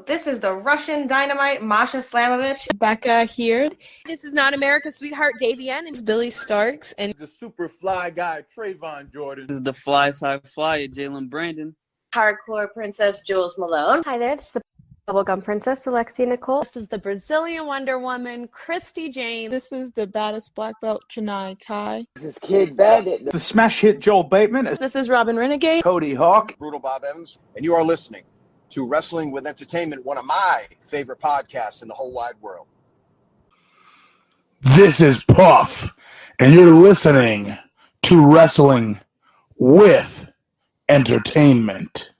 This is the Russian Dynamite, Masha Slamovich. Becca here. This is not America's sweetheart, Davian. And It's Billy Starks. And the super fly guy, Trayvon Jordan. This is the fly side flyer, Jalen Brandon. Hardcore Princess, Jules Malone. Hi there, this is the Bubblegum Princess, Alexia Nicole. This is the Brazilian Wonder Woman, Christy Jane. This is the baddest black belt, Chennai Kai. This is Kid Bandit. The smash hit Joel Bateman. This is Robin Renegade. Cody Hawk. Brutal Bob Evans. And you are listening to Wrestling with Entertainment, one of my favorite podcasts in the whole wide world. This is Puff, and you're listening to Wrestling with Entertainment.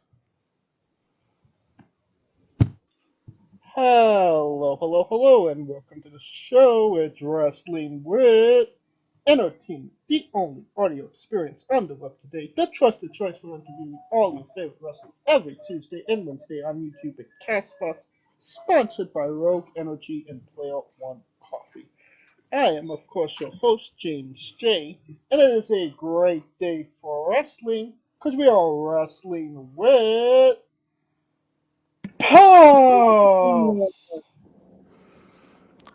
Hello, and welcome to the show. It's Wrestling with Entertainment, the only audio experience on the web today, the trusted choice for interviewing all your favorite wrestlers every Tuesday and Wednesday on YouTube and Castbox, sponsored by Rogue Energy and Player One Coffee. I am, of course, your host, James J., and it is a great day for wrestling, because we are wrestling with Puff!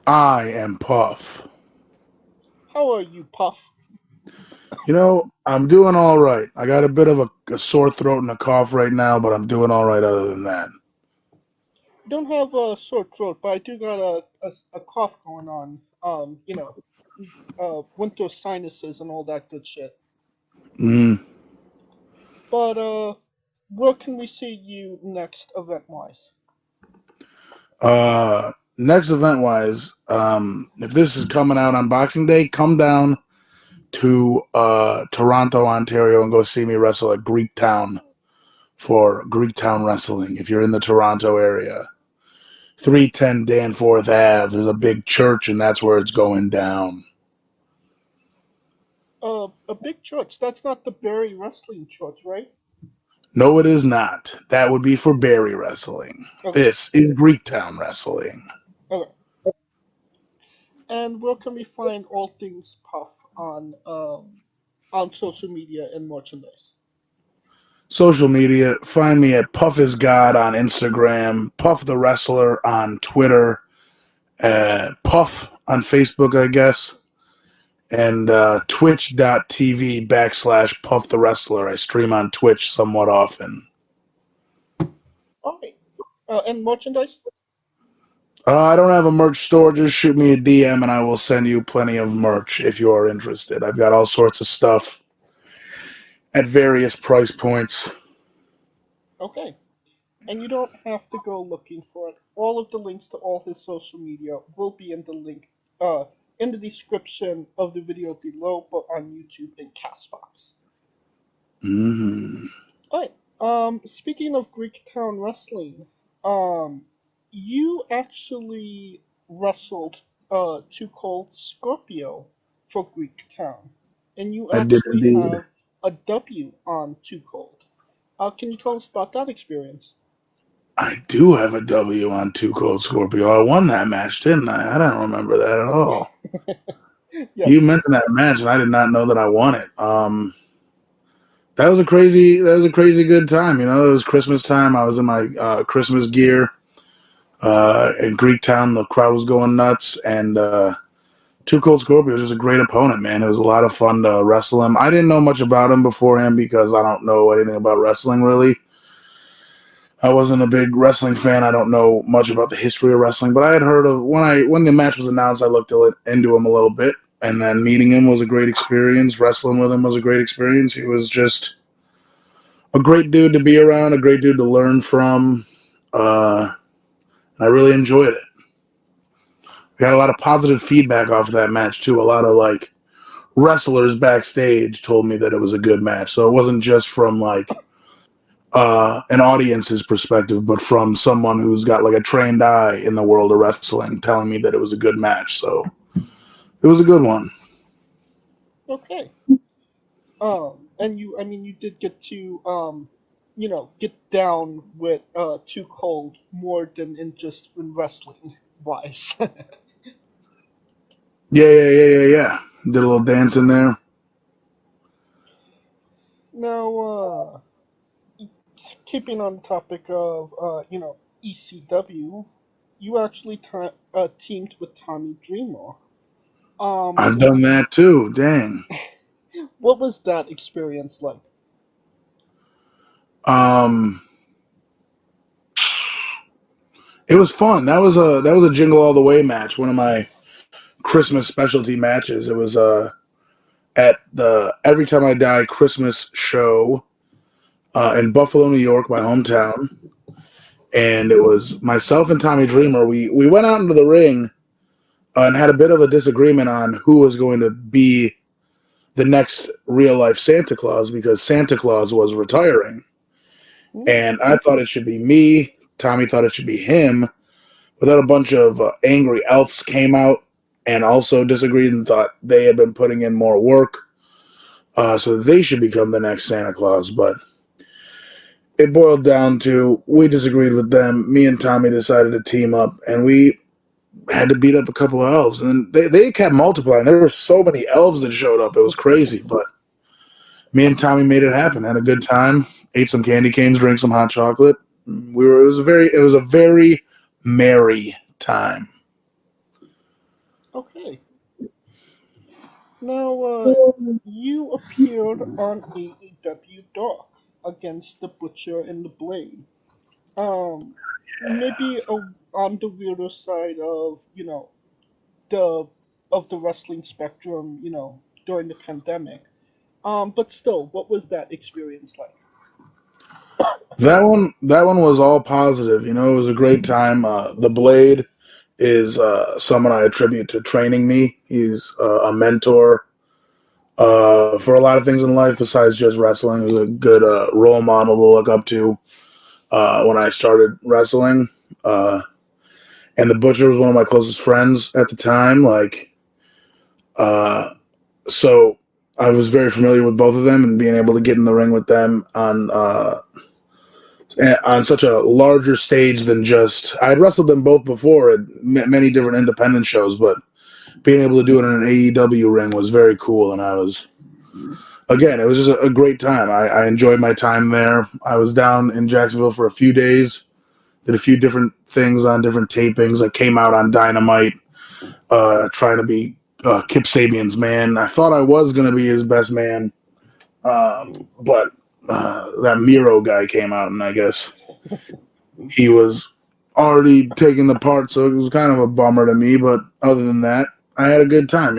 I am Puff. How are you, Puff? You know, I'm doing all right. I got a bit of a sore throat and a cough right now, but I'm doing all right other than that. I don't have a sore throat, but I do got a cough going on. Winter sinuses and all that good shit. But, where can we see you next event-wise? Next event-wise, if this is coming out on Boxing Day, come down to Toronto, Ontario, and go see me wrestle at Greektown for Greektown Wrestling. If you're in the Toronto area, 310 Danforth Ave. There's a big church, and that's where it's going down. A big church. That's not the Barrie Wrestling Church, right? No, it is not. That would be for Barrie Wrestling. Okay. This is Greektown Wrestling. Okay. And where can we find all things Puff on social media and merchandise? Social media, find me at Puff is God on Instagram, Puff the Wrestler on Twitter, Puff on Facebook, I guess, and twitch.tv/Puff the Wrestler. I stream on Twitch somewhat often. Okay. And merchandise? I don't have a merch store. Just shoot me a DM and I will send you plenty of merch if you are interested. I've got all sorts of stuff at various price points. Okay. And you don't have to go looking for it. All of the links to all his social media will be in the link in the description of the video below, but on YouTube and Castbox. Alright. Speaking of Greektown Wrestling, you actually wrestled Too Cold Scorpio for Greektown. And you actually have a W on Too Cold. Can you tell us about that experience? I do have a W on Too Cold Scorpio. I won that match, didn't I? I don't remember that at all. Yes. You mentioned that match, and I did not know that I won it. That was a crazy good time. You know, it was Christmas time. I was in my Christmas gear in Greektown. The crowd was going nuts, and Too Cold Scorpio was just a great opponent, man. It was a lot of fun to wrestle him. I didn't know much about him beforehand because I don't know anything about wrestling, really. I wasn't a big wrestling fan. I don't know much about the history of wrestling, but I had heard of when the match was announced, I looked into him a little bit, and then meeting him was a great experience. Wrestling with him was a great experience. He was just a great dude to be around, a great dude to learn from. I really enjoyed it. We got a lot of positive feedback off of that match, too. A lot of, wrestlers backstage told me that it was a good match. So it wasn't just from, an audience's perspective, but from someone who's got, a trained eye in the world of wrestling telling me that it was a good match. So it was a good one. Okay. And you did get to, get down with Too Cold more than in just in wrestling-wise. Yeah. Did a little dance in there. Now, keeping on the topic of, ECW, you actually teamed with Tommy Dreamer. I've done that too. Dang. What was that experience like? It was fun. That was a Jingle All the Way match, one of my Christmas specialty matches. It was at the Every Time I Die Christmas show in Buffalo, New York, my hometown. And it was myself and Tommy Dreamer. We went out into the ring and had a bit of a disagreement on who was going to be the next real life Santa Claus, because Santa Claus was retiring. And I thought it should be me. Tommy thought it should be him. But then a bunch of angry elves came out and also disagreed and thought they had been putting in more work, so that they should become the next Santa Claus. But it boiled down to we disagreed with them. Me and Tommy decided to team up, and we had to beat up a couple of elves. And they kept multiplying. There were so many elves that showed up. It was crazy. But me and Tommy made it happen. Had a good time. Ate some candy canes, drank some hot chocolate. It was a very merry time. Okay. Now, you appeared on AEW Dark against the Butcher and the Blade. Maybe on the weirder side of the wrestling spectrum, during the pandemic. But still, what was that experience like? That one was all positive. It was a great time. The Blade is someone I attribute to training me. He's a mentor for a lot of things in life besides just wrestling. He's a good role model to look up to when I started wrestling. And the Butcher was one of my closest friends at the time. So I was very familiar with both of them, and being able to get in the ring with them on such a larger stage than just I had wrestled them both before at many different independent shows, but being able to do it in an AEW ring was very cool. And it was just a great time. I enjoyed my time there. I was down in Jacksonville for a few days, did a few different things on different tapings. I came out on Dynamite trying to be Kip Sabian's man. I thought I was going to be his best man, but that Miro guy came out, and I guess he was already taking the part, so it was kind of a bummer to me. But other than that, I had a good time,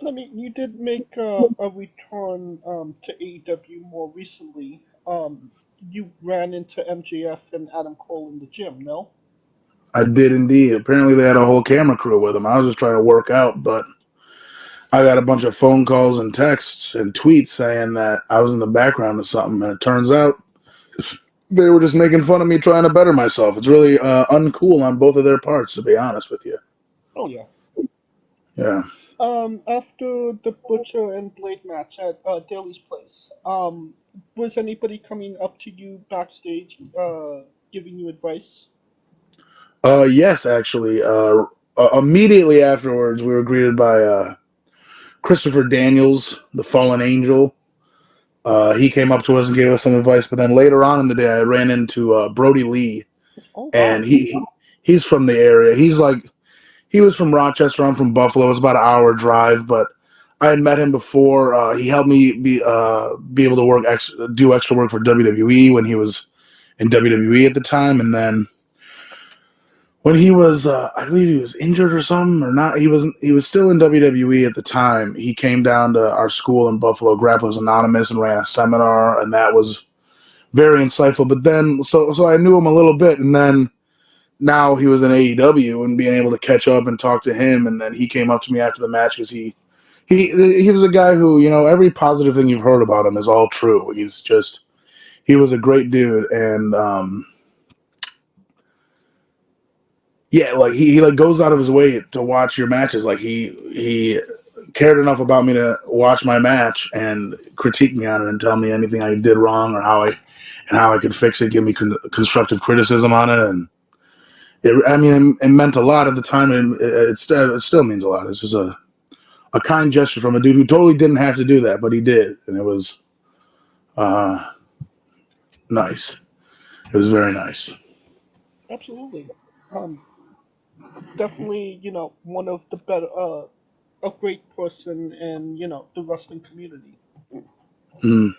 I mean, you did make a return to AEW more recently. You ran into MJF and Adam Cole in the gym, no? I did indeed. Apparently they had a whole camera crew with them. I was just trying to work out, but I got a bunch of phone calls and texts and tweets saying that I was in the background of something, and it turns out they were just making fun of me trying to better myself. It's really uncool on both of their parts, to be honest with you. Oh, yeah. Yeah. After the Butcher and Blade match at Daly's place, was anybody coming up to you backstage giving you advice? Yes, actually. Immediately afterwards, we were greeted by Christopher Daniels, the fallen angel. He came up to us and gave us some advice. But then later on in the day, I ran into Brody Lee, and he's from the area. He was from Rochester. I'm from Buffalo. It's about an hour drive, but I had met him before. He helped me be able to do extra work for WWE when he was in WWE at the time, and then when he was, I believe he was injured or something, or not. He was still in WWE at the time. He came down to our school in Buffalo, Grapplers Anonymous, and ran a seminar, and that was very insightful. But then, so I knew him a little bit, and then now he was in AEW, and being able to catch up and talk to him, and then he came up to me after the match because he was a guy who, every positive thing you've heard about him is all true. He was a great dude, and yeah, he goes out of his way to watch your matches. He cared enough about me to watch my match and critique me on it and tell me anything I did wrong or how I could fix it, give me constructive criticism on it, and it meant a lot at the time, and it still means a lot. It's just a kind gesture from a dude who totally didn't have to do that, but he did, and it was nice. It was very nice. Absolutely. Definitely, one of the better, a great person in, the wrestling community. Mm.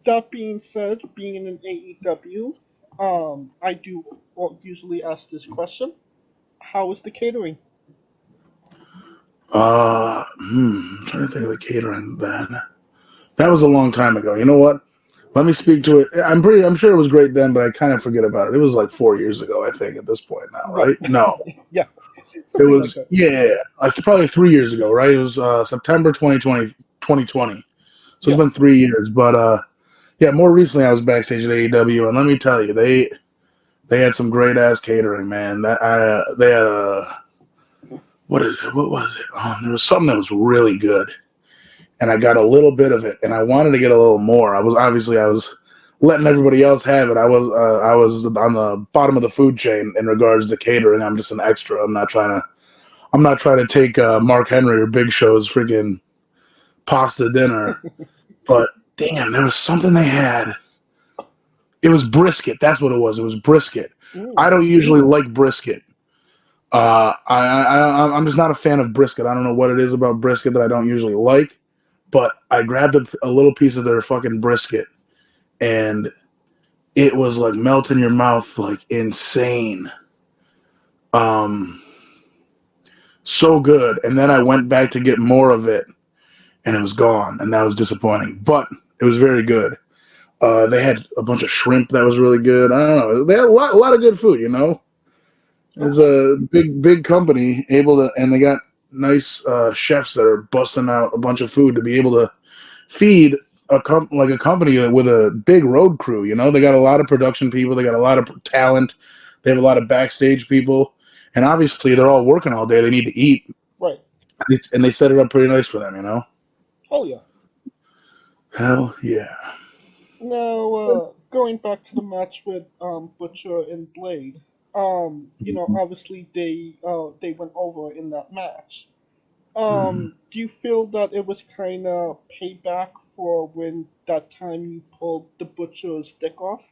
That being said, being in an AEW, I do usually ask this question: how is the catering? I'm trying to think of the catering then. That was a long time ago. You know what? Let me speak to it. I'm sure it was great then, but I kind of forget about it. It was like 4 years ago, I think, at this point now, right? No. Yeah. It was, like probably 3 years ago, right? It was September 2020. So it's been 3 years. But, yeah, more recently I was backstage at AEW, and let me tell you, they had some great-ass catering, man. They had what was it? There was something that was really good. And I got a little bit of it, and I wanted to get a little more. I was letting everybody else have it. I was on the bottom of the food chain in regards to catering. I'm just an extra. I'm not trying to take Mark Henry or Big Show's freaking pasta dinner. But damn, there was something they had. It was brisket. That's what it was. It was brisket. I don't usually like brisket. I'm just not a fan of brisket. I don't know what it is about brisket that I don't usually like. But I grabbed a little piece of their fucking brisket, and it was like melt in your mouth, like insane. So good. And then I went back to get more of it, and it was gone, and that was disappointing. But it was very good. They had a bunch of shrimp that was really good. I don't know. They had a lot of good food, you know? It's a big company, and they got nice chefs that are busting out a bunch of food to be able to feed a company with a big road crew. You know, they got a lot of production people, they got a lot of talent, they have a lot of backstage people, and obviously they're all working all day. They need to eat, right? And they set it up pretty nice for them. You know. Oh yeah. Hell yeah. Now, going back to the match with Butcher and Blade. Obviously they went over in that match. Do you feel that it was kind of payback for when that time you pulled the Butcher's dick off?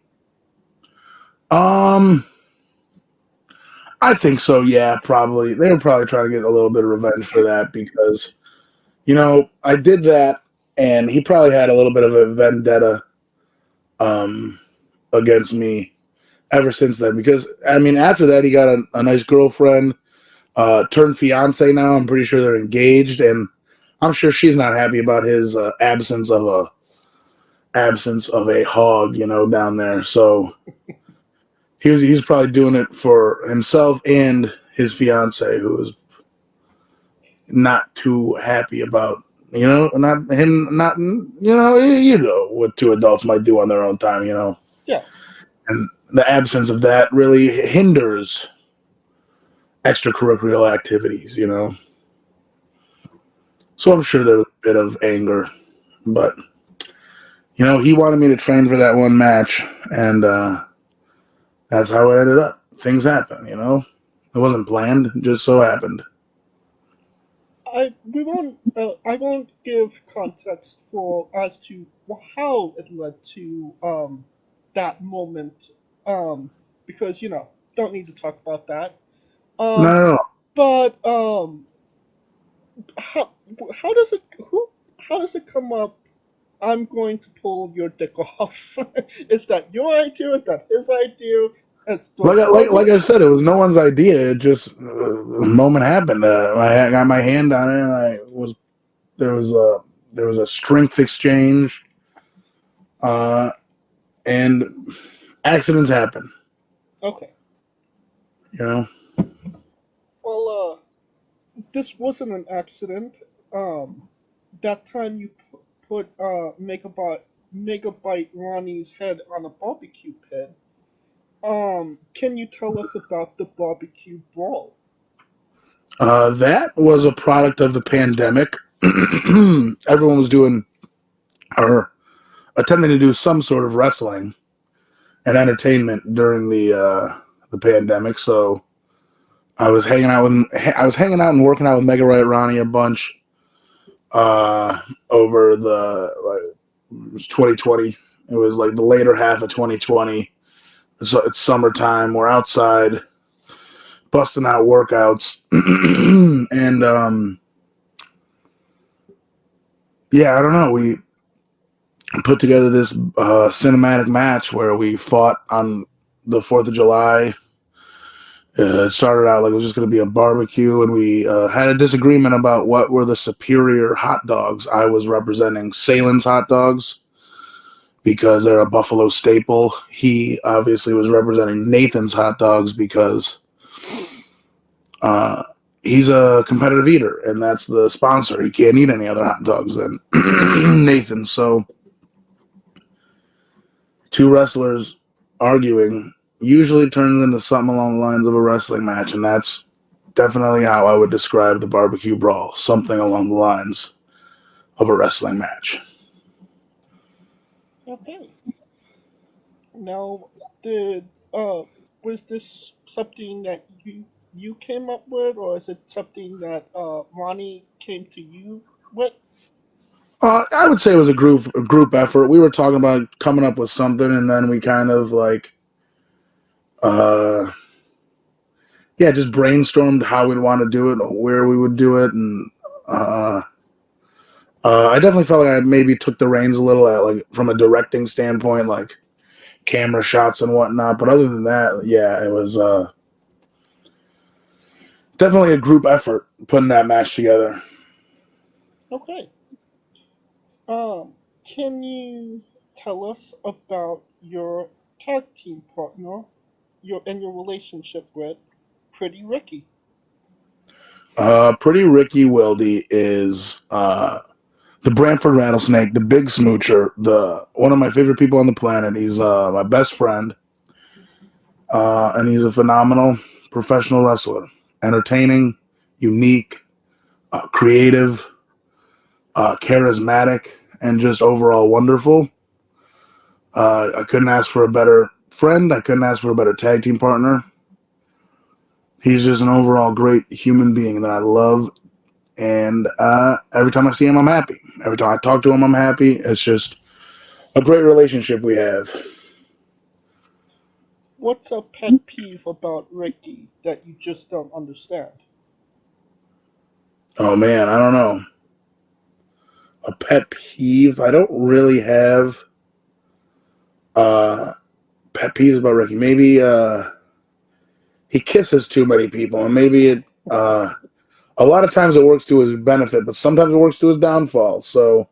I think so. Yeah, probably. They were probably trying to get a little bit of revenge for that because, I did that, and he probably had a little bit of a vendetta, against me ever since then. Because after that, he got a nice girlfriend. Turned fiance now. I'm pretty sure they're engaged, and I'm sure she's not happy about his absence of a hog, down there. So he's probably doing it for himself and his fiance, who is not too happy about not what two adults might do on their own time, Yeah. And the absence of that really hinders extracurricular activities, So I'm sure there was a bit of anger, but he wanted me to train for that one match, and that's how it ended up. Things happen, It wasn't planned; it just so happened. I won't give context as to how it led to that moment, because don't need to talk about that. No. But how does it come up? I'm going to pull your dick off. Is that your idea? Is that his idea? Like I said, it was no one's idea. It just a moment happened. I got my hand on it, and there was a strength exchange, and accidents happen. Okay. Well, this wasn't an accident. That time you put Megabyte Ronnie's head on a barbecue pit. Can you tell us about the barbecue brawl? That was a product of the pandemic. Everyone was doing or attempting to do some sort of wrestling and entertainment during the pandemic. So I was hanging out and working out with Megabyte Ronnie a bunch over it was 2020 It was like the later half of 2020. So it's summertime. We're outside, busting out workouts, and yeah, I don't know. We put together this cinematic match where we fought on the 4th of July. It started out like it was just going to be a barbecue, and we had a disagreement about what were the superior hot dogs. I was representing Salen's hot dogs because they're a Buffalo staple. He obviously was representing Nathan's hot dogs because he's a competitive eater, and that's the sponsor. He can't eat any other hot dogs than Nathan. So two wrestlers arguing usually turns into something along the lines of a wrestling match, and that's definitely how I would describe the barbecue brawl, something along the lines of a wrestling match. Okay. Now, was this something that you came up with, or is it something that Ronnie came to you with? I would say it was a group effort. We were talking about coming up with something, and then we kind of like just brainstormed how we'd want to do it, where we would do it, and I definitely felt like I maybe took the reins a little at like from a directing standpoint, like camera shots and whatnot. But other than that, yeah, it was definitely a group effort putting that match together. Okay. Can you tell us about your tag team partner, your relationship with Pretty Ricky? Pretty Ricky Wilde is the Brantford Rattlesnake, the big smoocher, one of my favorite people on the planet. He's my best friend, and he's a phenomenal professional wrestler. Entertaining, unique, creative, charismatic, and just overall wonderful. I couldn't ask for a better friend. I couldn't ask for a better tag team partner. He's just an overall great human being that I love, and every time I see him, I'm happy. Every time I talk to him, I'm happy. It's just a great relationship we have. What's a pet peeve about Ricky that you just don't understand? Oh, man, I don't know. A pet peeve? I don't really have pet peeves about Ricky. Maybe he kisses too many people, and maybe it a lot of times it works to his benefit, but sometimes it works to his downfall. So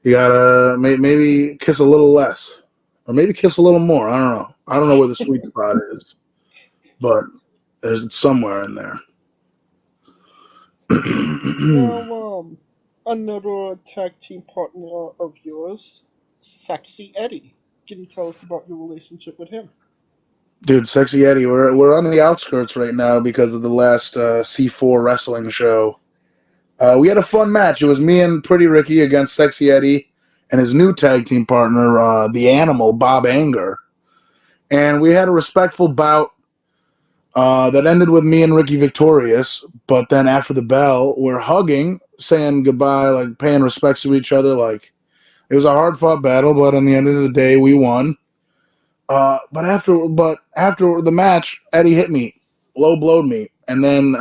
you gotta maybe kiss a little less, or maybe kiss a little more. I don't know. I don't know where the sweet spot is, but there's somewhere in there. Now, another tag team partner of yours, Sexy Eddie. Can you tell us about your relationship with him? Dude, Sexy Eddie, we're on the outskirts right now because of the last C4 wrestling show. We had a fun match. It was me and Pretty Ricky against Sexy Eddie and his new tag team partner, the Animal, Bob Anger. And we had a respectful bout that ended with me and Ricky victorious. But then after the bell, we're hugging, saying goodbye, like paying respects to each other. Like it was a hard-fought battle, but in the end of the day, we won. But after the match, Eddie hit me, low blowed me, and then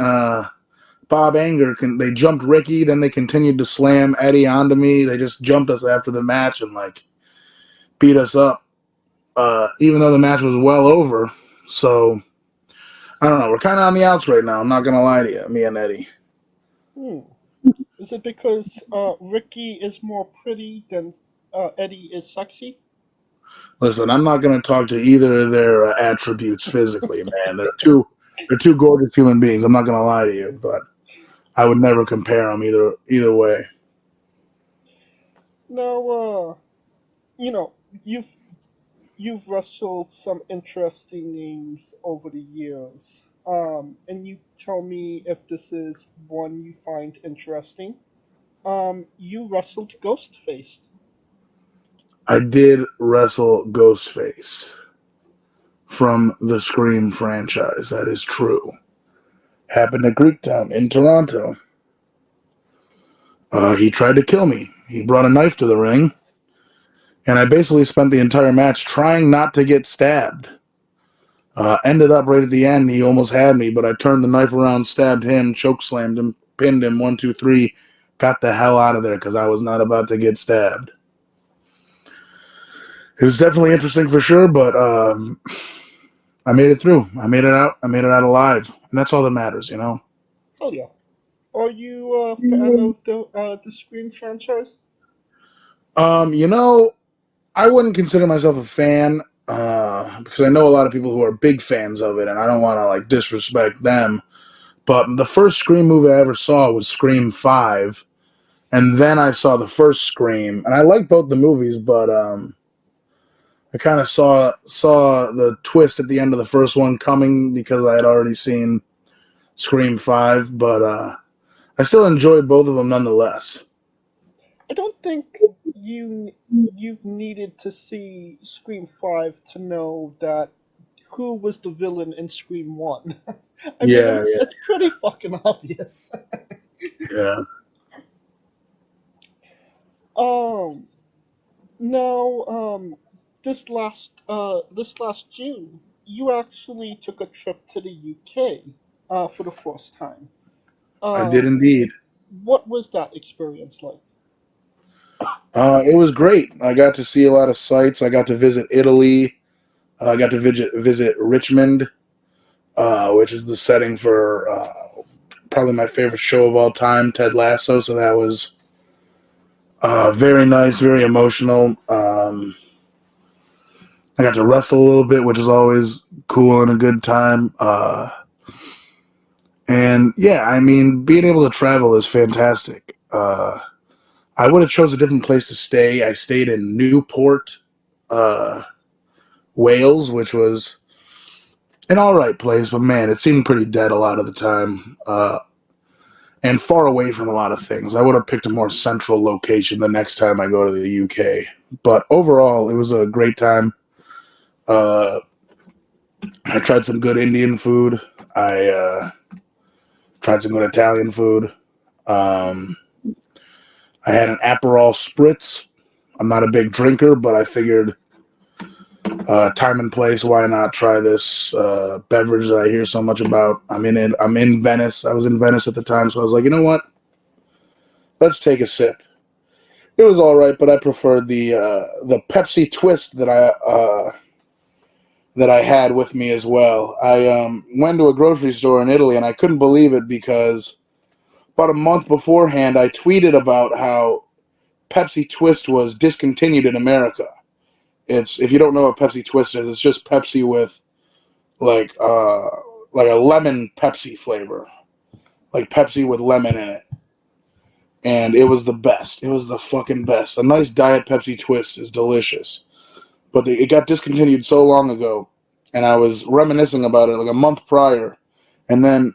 Bob Anger they jumped Ricky. Then they continued to slam Eddie onto me. They just jumped us after the match and like beat us up, even though the match was well over. So I don't know. We're kind of on the outs right now. I'm not gonna lie to you, me and Eddie. Is it because Ricky is more pretty than Eddie is sexy? Listen, I'm not going to talk to either of their attributes physically, man. They're two gorgeous human beings. I'm not going to lie to you, but I would never compare them either way. Now, you've wrestled some interesting names over the years. And you tell me if this is one you find interesting. You wrestled Ghostface. I did wrestle Ghostface from the Scream franchise. That is true. Happened at Greektown in Toronto. He tried to kill me. He brought a knife to the ring, and I basically spent the entire match trying not to get stabbed. Ended up right at the end, he almost had me, but I turned the knife around, stabbed him, chokeslammed him, pinned him, 1, 2, 3, got the hell out of there because I was not about to get stabbed. It was definitely interesting for sure, but I made it through. I made it out. I made it out alive, and that's all that matters, you know. Oh yeah. Are you a fan of the Scream franchise? You know, I wouldn't consider myself a fan because I know a lot of people who are big fans of it, and I don't want to like disrespect them. But the first Scream movie I ever saw was Scream 5, and then I saw the first Scream, and I liked both the movies, but I kind of saw the twist at the end of the first one coming because I had already seen Scream 5, but I still enjoyed both of them nonetheless. I don't think you've needed to see Scream 5 to know that who was the villain in Scream 1. I mean, it's pretty fucking obvious. Yeah. Now, this last June, you actually took a trip to the UK for the first time. I did indeed. What was that experience like? It was great. I got to see a lot of sights. I got to visit Italy. I got to visit Richmond, which is the setting for probably my favorite show of all time, Ted Lasso. So that was very nice, very emotional. I got to wrestle a little bit, which is always cool and a good time. And yeah, I mean, being able to travel is fantastic. I would have chose a different place to stay. I stayed in Newport, Wales, which was an all right place, but man, it seemed pretty dead a lot of the time, and far away from a lot of things. I would have picked a more central location the next time I go to the UK. But overall, it was a great time. I tried some good Indian food. I tried some good Italian food. I had an Aperol Spritz. I'm not a big drinker, but I figured time and place, why not try this beverage that I hear so much about? I'm in Venice. I was in Venice at the time, so I was like, you know what? Let's take a sip. It was all right, but I preferred the Pepsi Twist that I had with me as well. I went to a grocery store in Italy, and I couldn't believe it because about a month beforehand, I tweeted about how Pepsi Twist was discontinued in America. If you don't know what Pepsi Twist is, it's just Pepsi with like a lemon Pepsi flavor, like Pepsi with lemon in it, and it was the best. It was the fucking best. A nice Diet Pepsi Twist is delicious, but it got discontinued so long ago, and I was reminiscing about it like a month prior, and then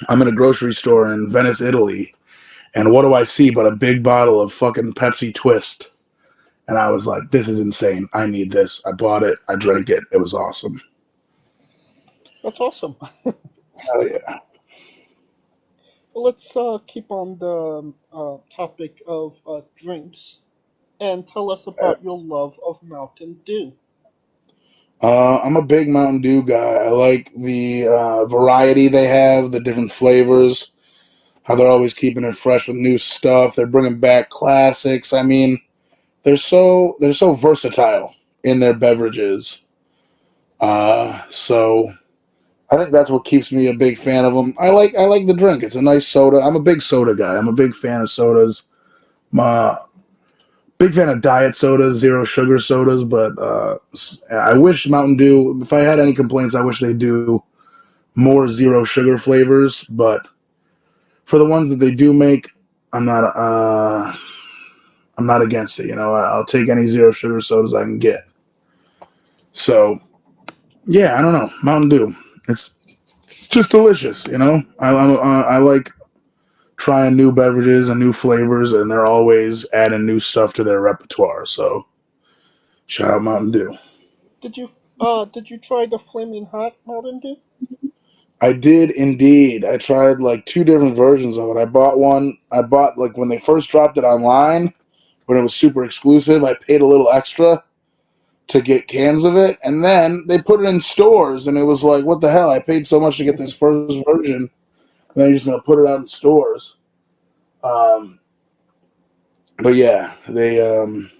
I'm in a grocery store in Venice, Italy, and what do I see but a big bottle of fucking Pepsi Twist. And I was like, this is insane. I need this. I bought it. I drank it. It was awesome. That's awesome. Hell yeah. Well, let's keep on the topic of drinks and tell us about your love of Mountain Dew. I'm a big Mountain Dew guy. I like the variety they have, the different flavors, how they're always keeping it fresh with new stuff. They're bringing back classics. I mean, they're so versatile in their beverages. So I think that's what keeps me a big fan of them. I like the drink. It's a nice soda. I'm a big soda guy. I'm a big fan of sodas. Big fan of diet sodas, zero sugar sodas, but I wish Mountain Dew, if I had any complaints, I wish they do more zero sugar flavors. But for the ones that they do make, I'm not against it. You know, I'll take any zero sugar sodas I can get. So, yeah, I don't know, Mountain Dew. It's just delicious. You know, I like trying new beverages and new flavors, and they're always adding new stuff to their repertoire. So, shout out Mountain Dew. Did you try the Flaming Hot Mountain Dew? I did indeed. I tried like 2 different versions of it. I bought like when they first dropped it online, when it was super exclusive. I paid a little extra to get cans of it, and then they put it in stores, and it was like, what the hell? I paid so much to get this first version, and they're just going to put it out in stores. But yeah, it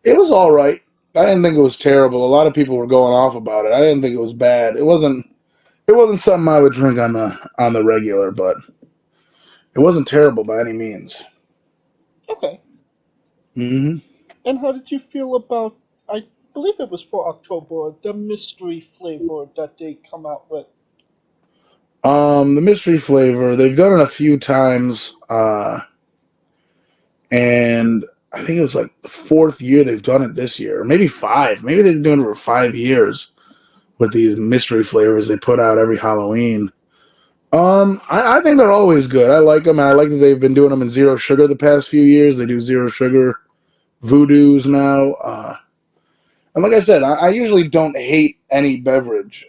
was all right. I didn't think it was terrible. A lot of people were going off about it. I didn't think it was bad. It wasn't something I would drink on the regular, but it wasn't terrible by any means. Okay. Mm-hmm. And how did you feel about, I believe it was for October, the mystery flavor that they come out with? The mystery flavor, they've done it a few times, and I think it was like the 4th year they've done it this year, or maybe 5. Maybe they've been doing it for 5 years with these mystery flavors they put out every Halloween. I think they're always good. I like them, and I like that they've been doing them in zero sugar the past few years. They do zero sugar voodoos now. And like I said, I usually don't hate any beverage,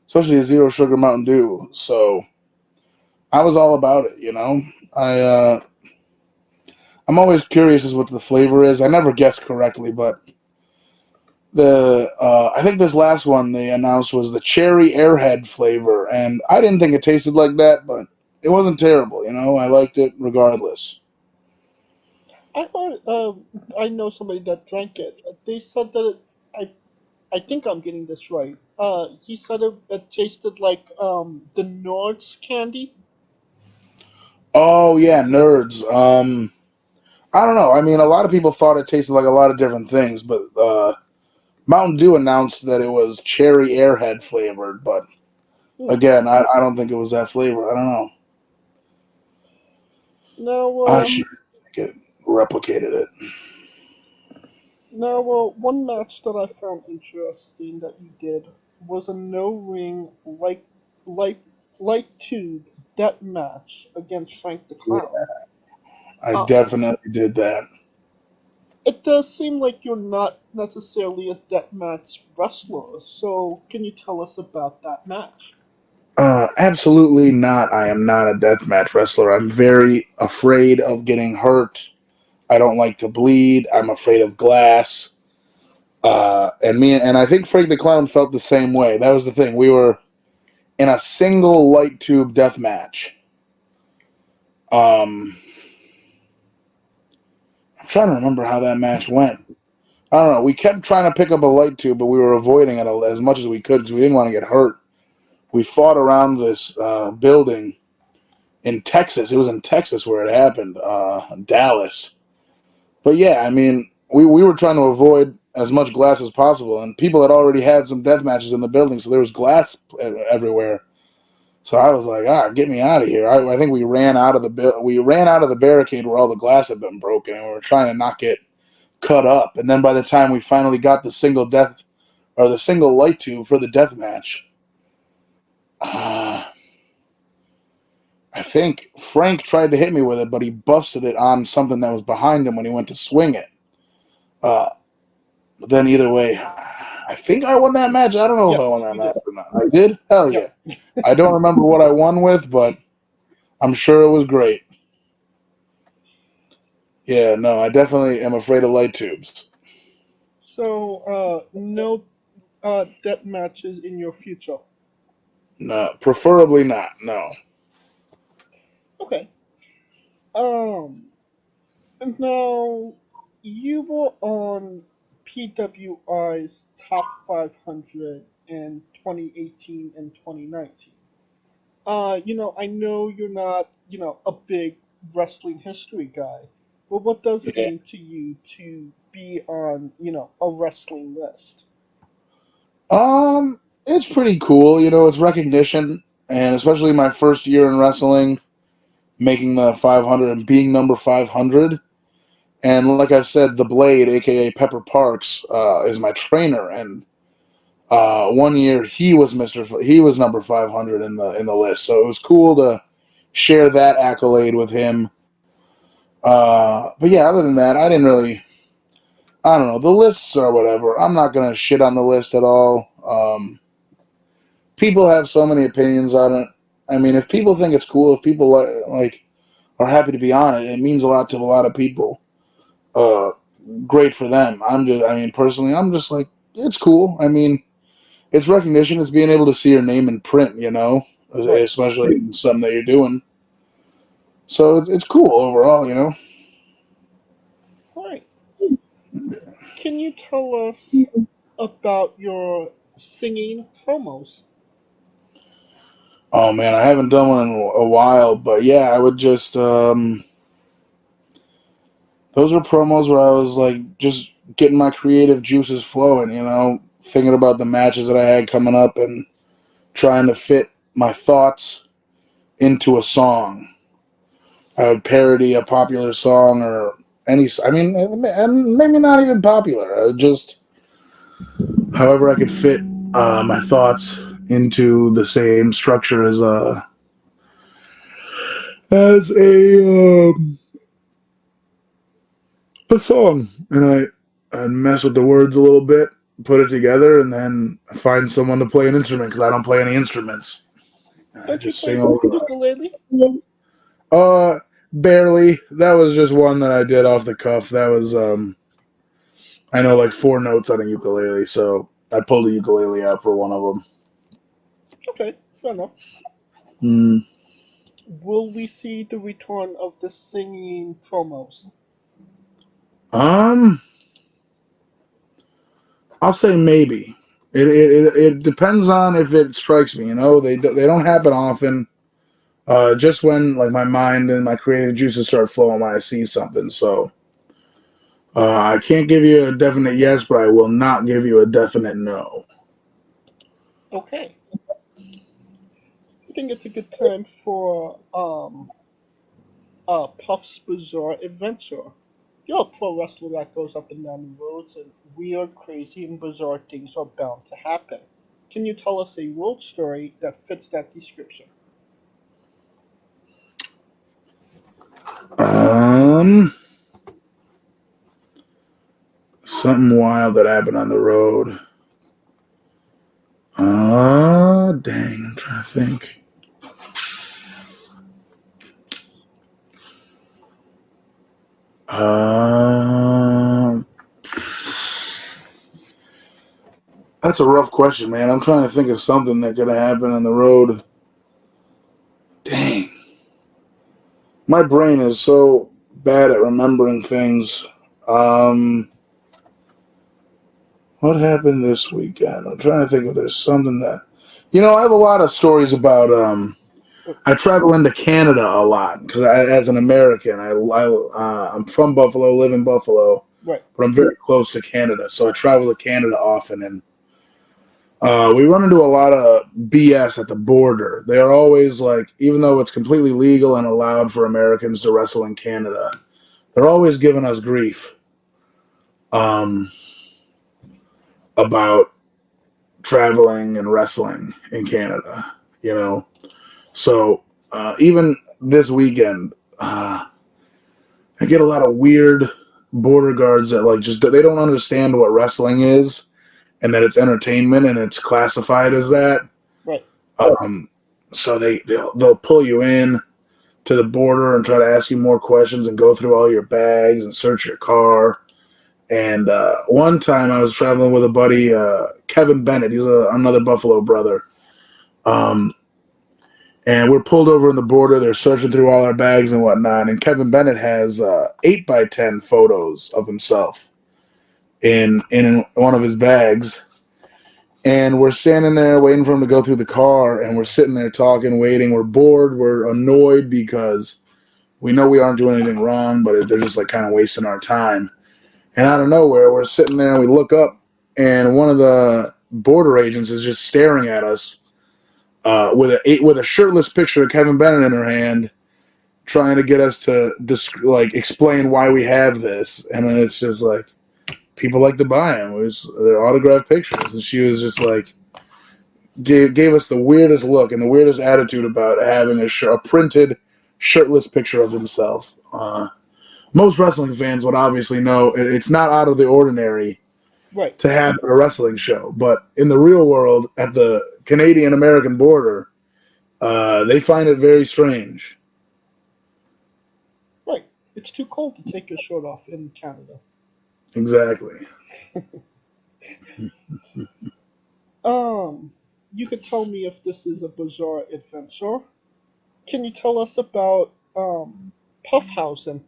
especially a zero sugar Mountain Dew. So I was all about it, you know. I'm always curious as what the flavor is. I never guess correctly, but I think this last one they announced was the cherry airhead flavor, and I didn't think it tasted like that, but it wasn't terrible, you know. I liked it regardless. I heard, I know somebody that drank it. They said that I think I'm getting this right. He said it tasted like the Nords candy. Oh yeah, nerds. I don't know. I mean, a lot of people thought it tasted like a lot of different things, but Mountain Dew announced that it was cherry airhead flavored, but again, I don't think it was that flavor. I don't know. No, I should get replicated it. Now, one match that I found interesting that you did was a no-ring light tube death match against Frank the Clown. I definitely did that. It does seem like you're not necessarily a deathmatch wrestler, so can you tell us about that match? Absolutely not. I am not a deathmatch wrestler. I'm very afraid of getting hurt. I don't like to bleed. I'm afraid of glass. And I think Frank the Clown felt the same way. That was the thing. We were in a single light tube death match. I'm trying to remember how that match went. I don't know. We kept trying to pick up a light tube, but we were avoiding it as much as we could because we didn't want to get hurt. We fought around this building in Texas. It was in Texas where it happened, Dallas. But yeah, I mean, we were trying to avoid as much glass as possible, and people had already had some death matches in the building, so there was glass everywhere. So I was like, get me out of here. I think we ran out of the barricade where all the glass had been broken, and we were trying to not get cut up. And then by the time we finally got the single light tube for the death match, I think Frank tried to hit me with it, but he busted it on something that was behind him when he went to swing it. But then either way, I think I won that match. I don't know if I won that match or not. I did? Hell yeah. I don't remember what I won with, but I'm sure it was great. Yeah, no, I definitely am afraid of light tubes. So, no death matches in your future? No, preferably not, no. Okay. Now, you were on PWI's Top 500 in 2018 and 2019. I know you're not, a big wrestling history guy, but what does it mean to you to be on, a wrestling list? It's pretty cool. It's recognition, and especially my first year in wrestling, making the 500 and being number 500. And like I said, the Blade, aka Pepper Parks, is my trainer, and 1 year he was number 500 in the list. So it was cool to share that accolade with him. But yeah, other than that, I don't know. The lists are whatever. I'm not gonna shit on the list at all. People have so many opinions on it. I mean, if people think it's cool, if people like, are happy to be on it. It means a lot to a lot of people. Great for them. Personally, I'm just like, it's cool. I mean, it's recognition. It's being able to see your name in print, especially in something that you're doing. So it's cool overall, Right. Can you tell us about your singing promos? Oh man, I haven't done one in a while, but yeah, I would just those were promos where I was like just getting my creative juices flowing, thinking about the matches that I had coming up and trying to fit my thoughts into a song. I would parody a popular song or and maybe not even popular. Just however I could fit my thoughts into the same structure as a song, and I mess with the words a little bit, put it together, and then find someone to play an instrument because I don't play any instruments. Don't you play ukulele? Barely. That was just one that I did off the cuff. That was I know like 4 notes on a ukulele, so I pulled a ukulele out for one of them. Okay, fair enough. Mm. Will we see the return of the singing promos? I'll say maybe. It depends on if it strikes me. They don't happen often. Just when like my mind and my creative juices start flowing when I see something. So I can't give you a definite yes, but I will not give you a definite no. Okay. I think it's a good time for Puff's Bizarre Adventure. You're a pro wrestler that goes up and down the roads, and weird, crazy, and bizarre things are bound to happen. Can you tell us a road story that fits that description? Something wild that happened on the road. Dang, I'm trying to think. That's a rough question, man. I'm trying to think of something that could have happened on the road. Dang. My brain is so bad at remembering things. What happened this weekend? I'm trying to think if there's something that... I have a lot of stories about... I travel into Canada a lot because as an American, I'm from Buffalo, live in Buffalo, right, but I'm very close to Canada, so I travel to Canada often, and we run into a lot of BS at the border. They are always like, even though it's completely legal and allowed for Americans to wrestle in Canada, they're always giving us grief about traveling and wrestling in Canada, So even this weekend, I get a lot of weird border guards that like just they don't understand what wrestling is and that it's entertainment and it's classified as that. Right. So they'll pull you in to the border and try to ask you more questions and go through all your bags and search your car. And one time I was traveling with a buddy, Kevin Bennett. He's another Buffalo brother. And we're pulled over in the border. They're searching through all our bags and whatnot. And Kevin Bennett has 8x10 photos of himself in one of his bags. And we're standing there waiting for him to go through the car. And we're sitting there talking, waiting. We're bored. We're annoyed because we know we aren't doing anything wrong, but they're just like kind of wasting our time. And out of nowhere, we're sitting there and we look up. And one of the border agents is just staring at us. With a shirtless picture of Kevin Bennett in her hand, trying to get us to explain why we have this, and then it's just like people like to buy them. They're autographed pictures, and she was just like gave us the weirdest look and the weirdest attitude about having a printed shirtless picture of himself. Most wrestling fans would obviously know it's not out of the ordinary. Right. To have a wrestling show, but in the real world, at the Canadian-American border, they find it very strange. It's too cold to take your shirt off in Canada. Exactly. You could tell me if this is a bizarre adventure. Can you tell us about Puffhausen?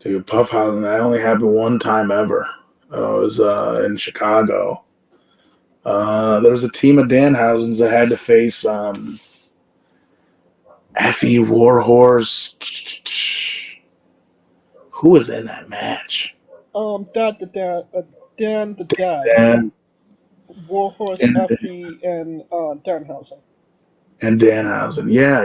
Dude, Puffhausen, that only happened one time ever. It was in Chicago. There was a team of Danhausens that had to face Effie Warhorse. Who was in that match? Dan the Dad, Dan Warhorse, and, Effie, and Danhausen. and Danhausen. Yeah,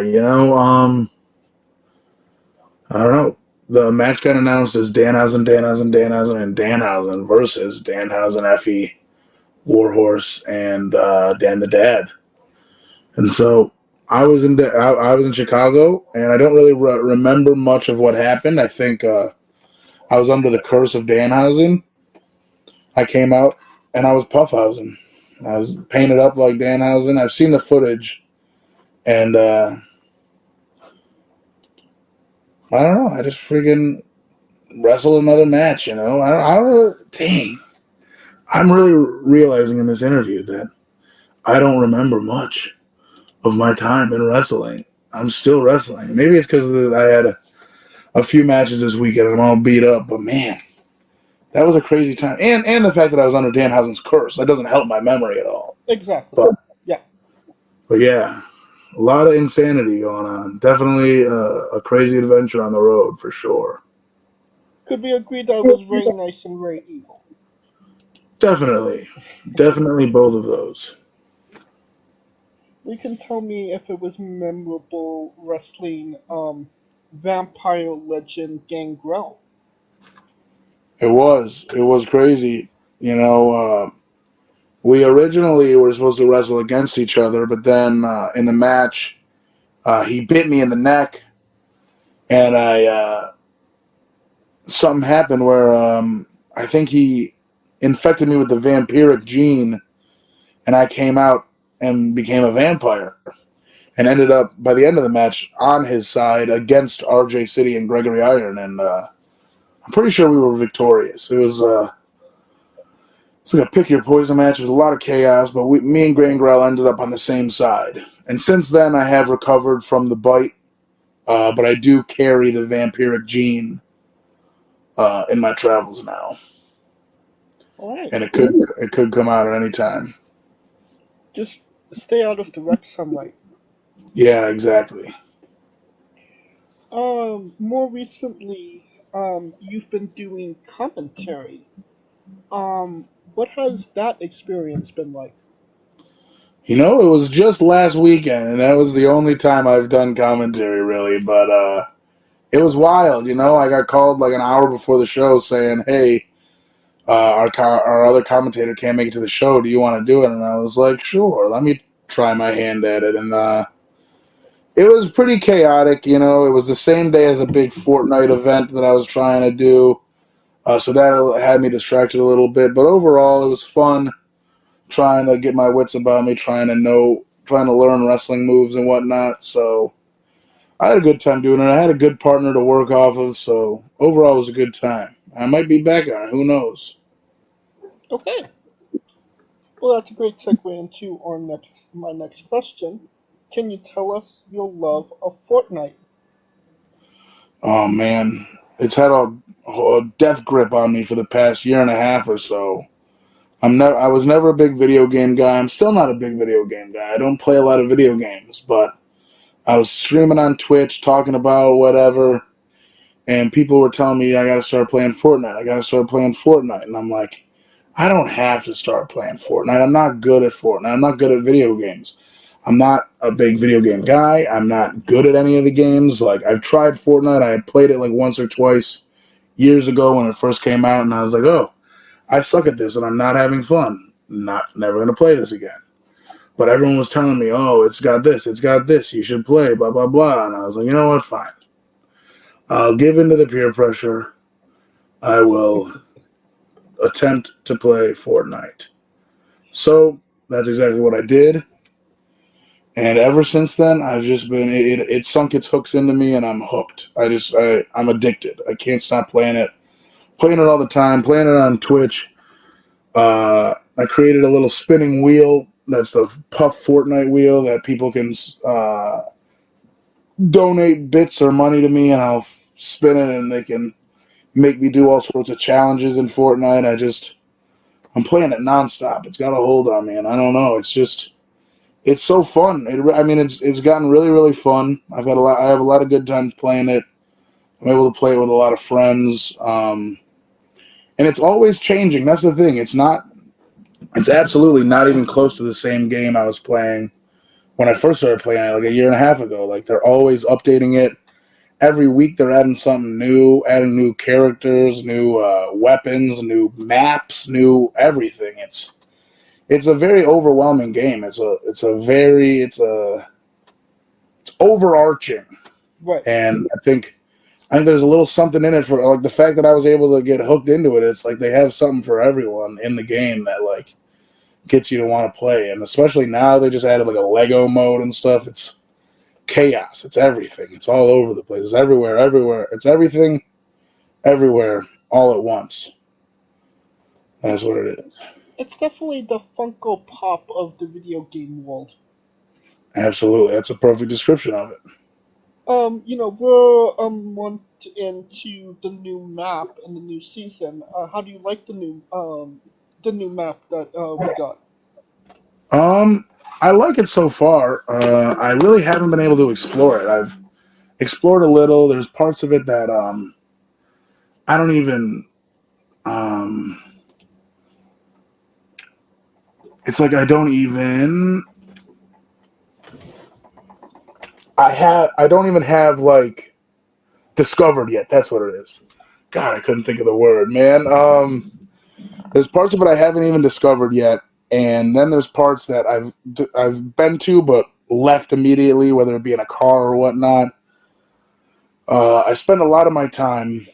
I don't know. The match got announced as Danhausen, and Danhausen versus Danhausen, Effie, Warhorse, and Dan the Dad. And so I was in Chicago, and I don't really remember much of what happened. I think I was under the curse of Danhausen. I came out, and I was Puffhausen. I was painted up like Danhausen. I've seen the footage, and I don't know. I just freaking wrestled another match, I don't. Dang. I'm really realizing in this interview that I don't remember much of my time in wrestling. I'm still wrestling. Maybe it's because I had a few matches this weekend and I'm all beat up, but man, that was a crazy time. And the fact that I was under Danhausen's curse, that doesn't help my memory at all. Exactly. But yeah, a lot of insanity going on. Definitely a crazy adventure on the road for sure. Could we agree that it was very nice and very evil? Definitely both of those. You can tell me if it was memorable wrestling vampire legend Gangrel. It was crazy. We originally were supposed to wrestle against each other, but then in the match, he bit me in the neck, and something happened where I think he infected me with the vampiric gene, and I came out and became a vampire, and ended up by the end of the match on his side against RJ City and Gregory Iron, and I'm pretty sure we were victorious. It was it's like a pick your poison match. It was a lot of chaos, but me and Gangrel ended up on the same side. And since then, I have recovered from the bite, but I do carry the vampiric gene in my travels now. All right. And it could come out at any time. Just stay out of direct sunlight. Yeah, exactly. More recently, you've been doing commentary. What has that experience been like? It was just last weekend, and that was the only time I've done commentary, really. But it was wild, I got called like an hour before the show saying, hey, our other commentator can't make it to the show. Do you want to do it? And I was like, sure, let me try my hand at it. And it was pretty chaotic, It was the same day as a big Fortnite event that I was trying to do. So that had me distracted a little bit. But overall, it was fun trying to get my wits about me, trying to learn wrestling moves and whatnot. So I had a good time doing it. I had a good partner to work off of. So overall, it was a good time. I might be back on it. Who knows? Okay. Well, that's a great segue into my next question. Can you tell us your love of Fortnite? Oh, man. It's had a death grip on me for the past year and a half or so. I was never a big video game guy. I'm still not a big video game guy. I don't play a lot of video games, but I was streaming on Twitch, talking about whatever, and people were telling me I got to start playing Fortnite. And I'm like, I don't have to start playing Fortnite. I'm not good at Fortnite. I'm not good at video games. I'm not a big video game guy. I'm not good at any of the games. Like, I've tried Fortnite. I had played it like once or twice years ago when it first came out, and I was like, oh, I suck at this, and I'm not having fun. Never going to play this again. But everyone was telling me, oh, it's got this, you should play, blah, blah, blah. And I was like, you know what, fine. I'll give in to the peer pressure. I will attempt to play Fortnite. So that's exactly what I did. And ever since then, I've just been it sunk its hooks into me, and I'm hooked. I'm addicted. I can't stop playing it. Playing it all the time. Playing it on Twitch. I created a little spinning wheel. That's the puff Fortnite wheel that people can donate bits or money to me, and I'll spin it, and they can make me do all sorts of challenges in Fortnite. I'm playing it nonstop. It's got a hold on me, and I don't know. It's so fun. It's gotten really, really fun. I have a lot of good times playing it. I'm able to play it with a lot of friends, and it's always changing. That's the thing. It's absolutely not even close to the same game I was playing when I first started playing it, like a year and a half ago. Like, they're always updating it. Every week they're adding something new, adding new characters, new weapons, new maps, new everything. It's a very overwhelming game. It's overarching, Right. and I think there's a little something in it for, like, the fact that I was able to get hooked into it. It's like they have something for everyone in the game that, like, gets you to want to play. And especially now, they just added like a Lego mode and stuff. It's chaos. It's everything. It's all over the place. It's everywhere. It's everything, everywhere, all at once. That's what it is. It's definitely the Funko Pop of the video game world. Absolutely. That's a perfect description of it. We're a month into the new map and the new season. How do you like the new map that we got? I like it so far. I really haven't been able to explore it. I've explored a little. There's parts of it that I don't even it's like I don't even I don't even have, like, discovered yet. That's what it is. God, I couldn't think of the word, man. There's parts of it I haven't even discovered yet, and then there's parts that I've been to but left immediately, whether it be in a car or whatnot. I spend a lot of my time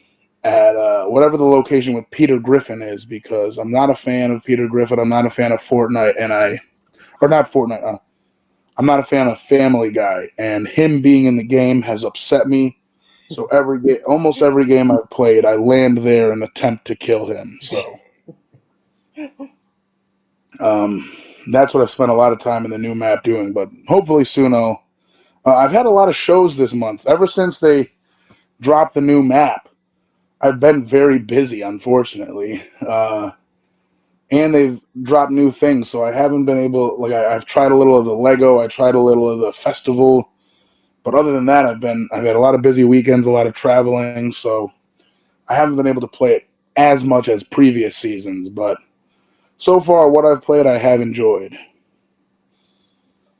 at whatever the location with Peter Griffin is, because I'm not a fan of Peter Griffin. I'm not a fan of Fortnite, I'm not a fan of Family Guy, and him being in the game has upset me. So almost every game I've played, I land there and attempt to kill him. So that's what I've spent a lot of time in the new map doing. But hopefully soon I've had a lot of shows this month. Ever since they dropped the new map, I've been very busy, unfortunately. And they've dropped new things, so I haven't been able. Like, I've tried a little of the Lego, I tried a little of the festival, but other than that, I've had a lot of busy weekends, a lot of traveling, so I haven't been able to play it as much as previous seasons. But so far, what I've played, I have enjoyed.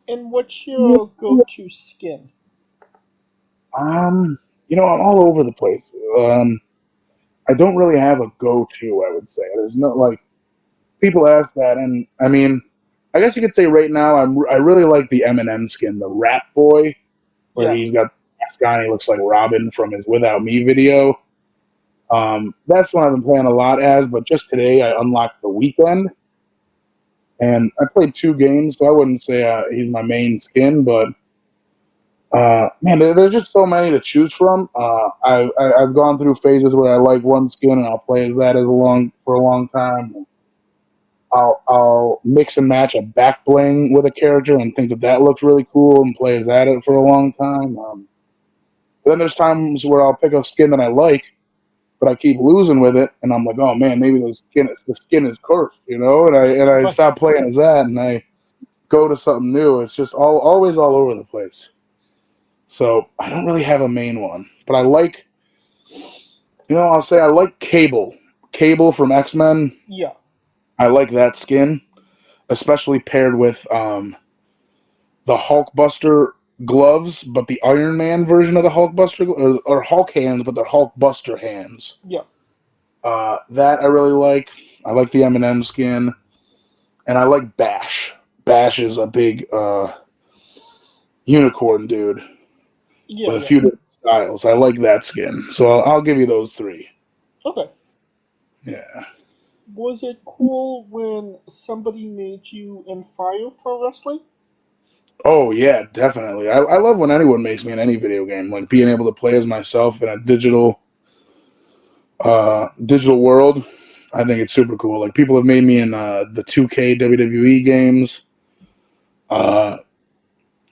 And what's your go-to skin? I'm all over the place. I don't really have a go-to, I would say. There's no, like, people ask that, and I mean, I guess you could say right now I really like the Eminem skin, the Rap Boy, where he's got the mask on. He looks like Robin from his "Without Me" video. That's what I've been playing a lot as. But just today, I unlocked the Weekend, and I played 2 games, so I wouldn't say he's my main skin. But man, there's just so many to choose from. I've gone through phases where I like one skin and I'll play as that for a long time. I'll mix and match a back bling with a character and think that looks really cool and play as that for a long time. Then there's times where I'll pick a skin that I like, but I keep losing with it, and I'm like, oh man, maybe the skin is cursed, and I stop playing as that, and I go to something new. It's just always all over the place. So I don't really have a main one, but I like, I'll say I like Cable from X-Men. Yeah. I like that skin, especially paired with the Hulkbuster gloves, but the Iron Man version of the Hulkbuster, or Hulk hands, but they're Hulkbuster hands. Yeah. That I really like. I like the Eminem skin, and I like Bash. Bash is a big unicorn dude with a few different styles. I like that skin, so I'll give you those 3. Okay. Yeah. Was it cool when somebody made you in Fire Pro Wrestling? Oh yeah, definitely. I love when anyone makes me in any video game, like being able to play as myself in a digital world. I think it's super cool. Like people have made me in the 2K WWE games,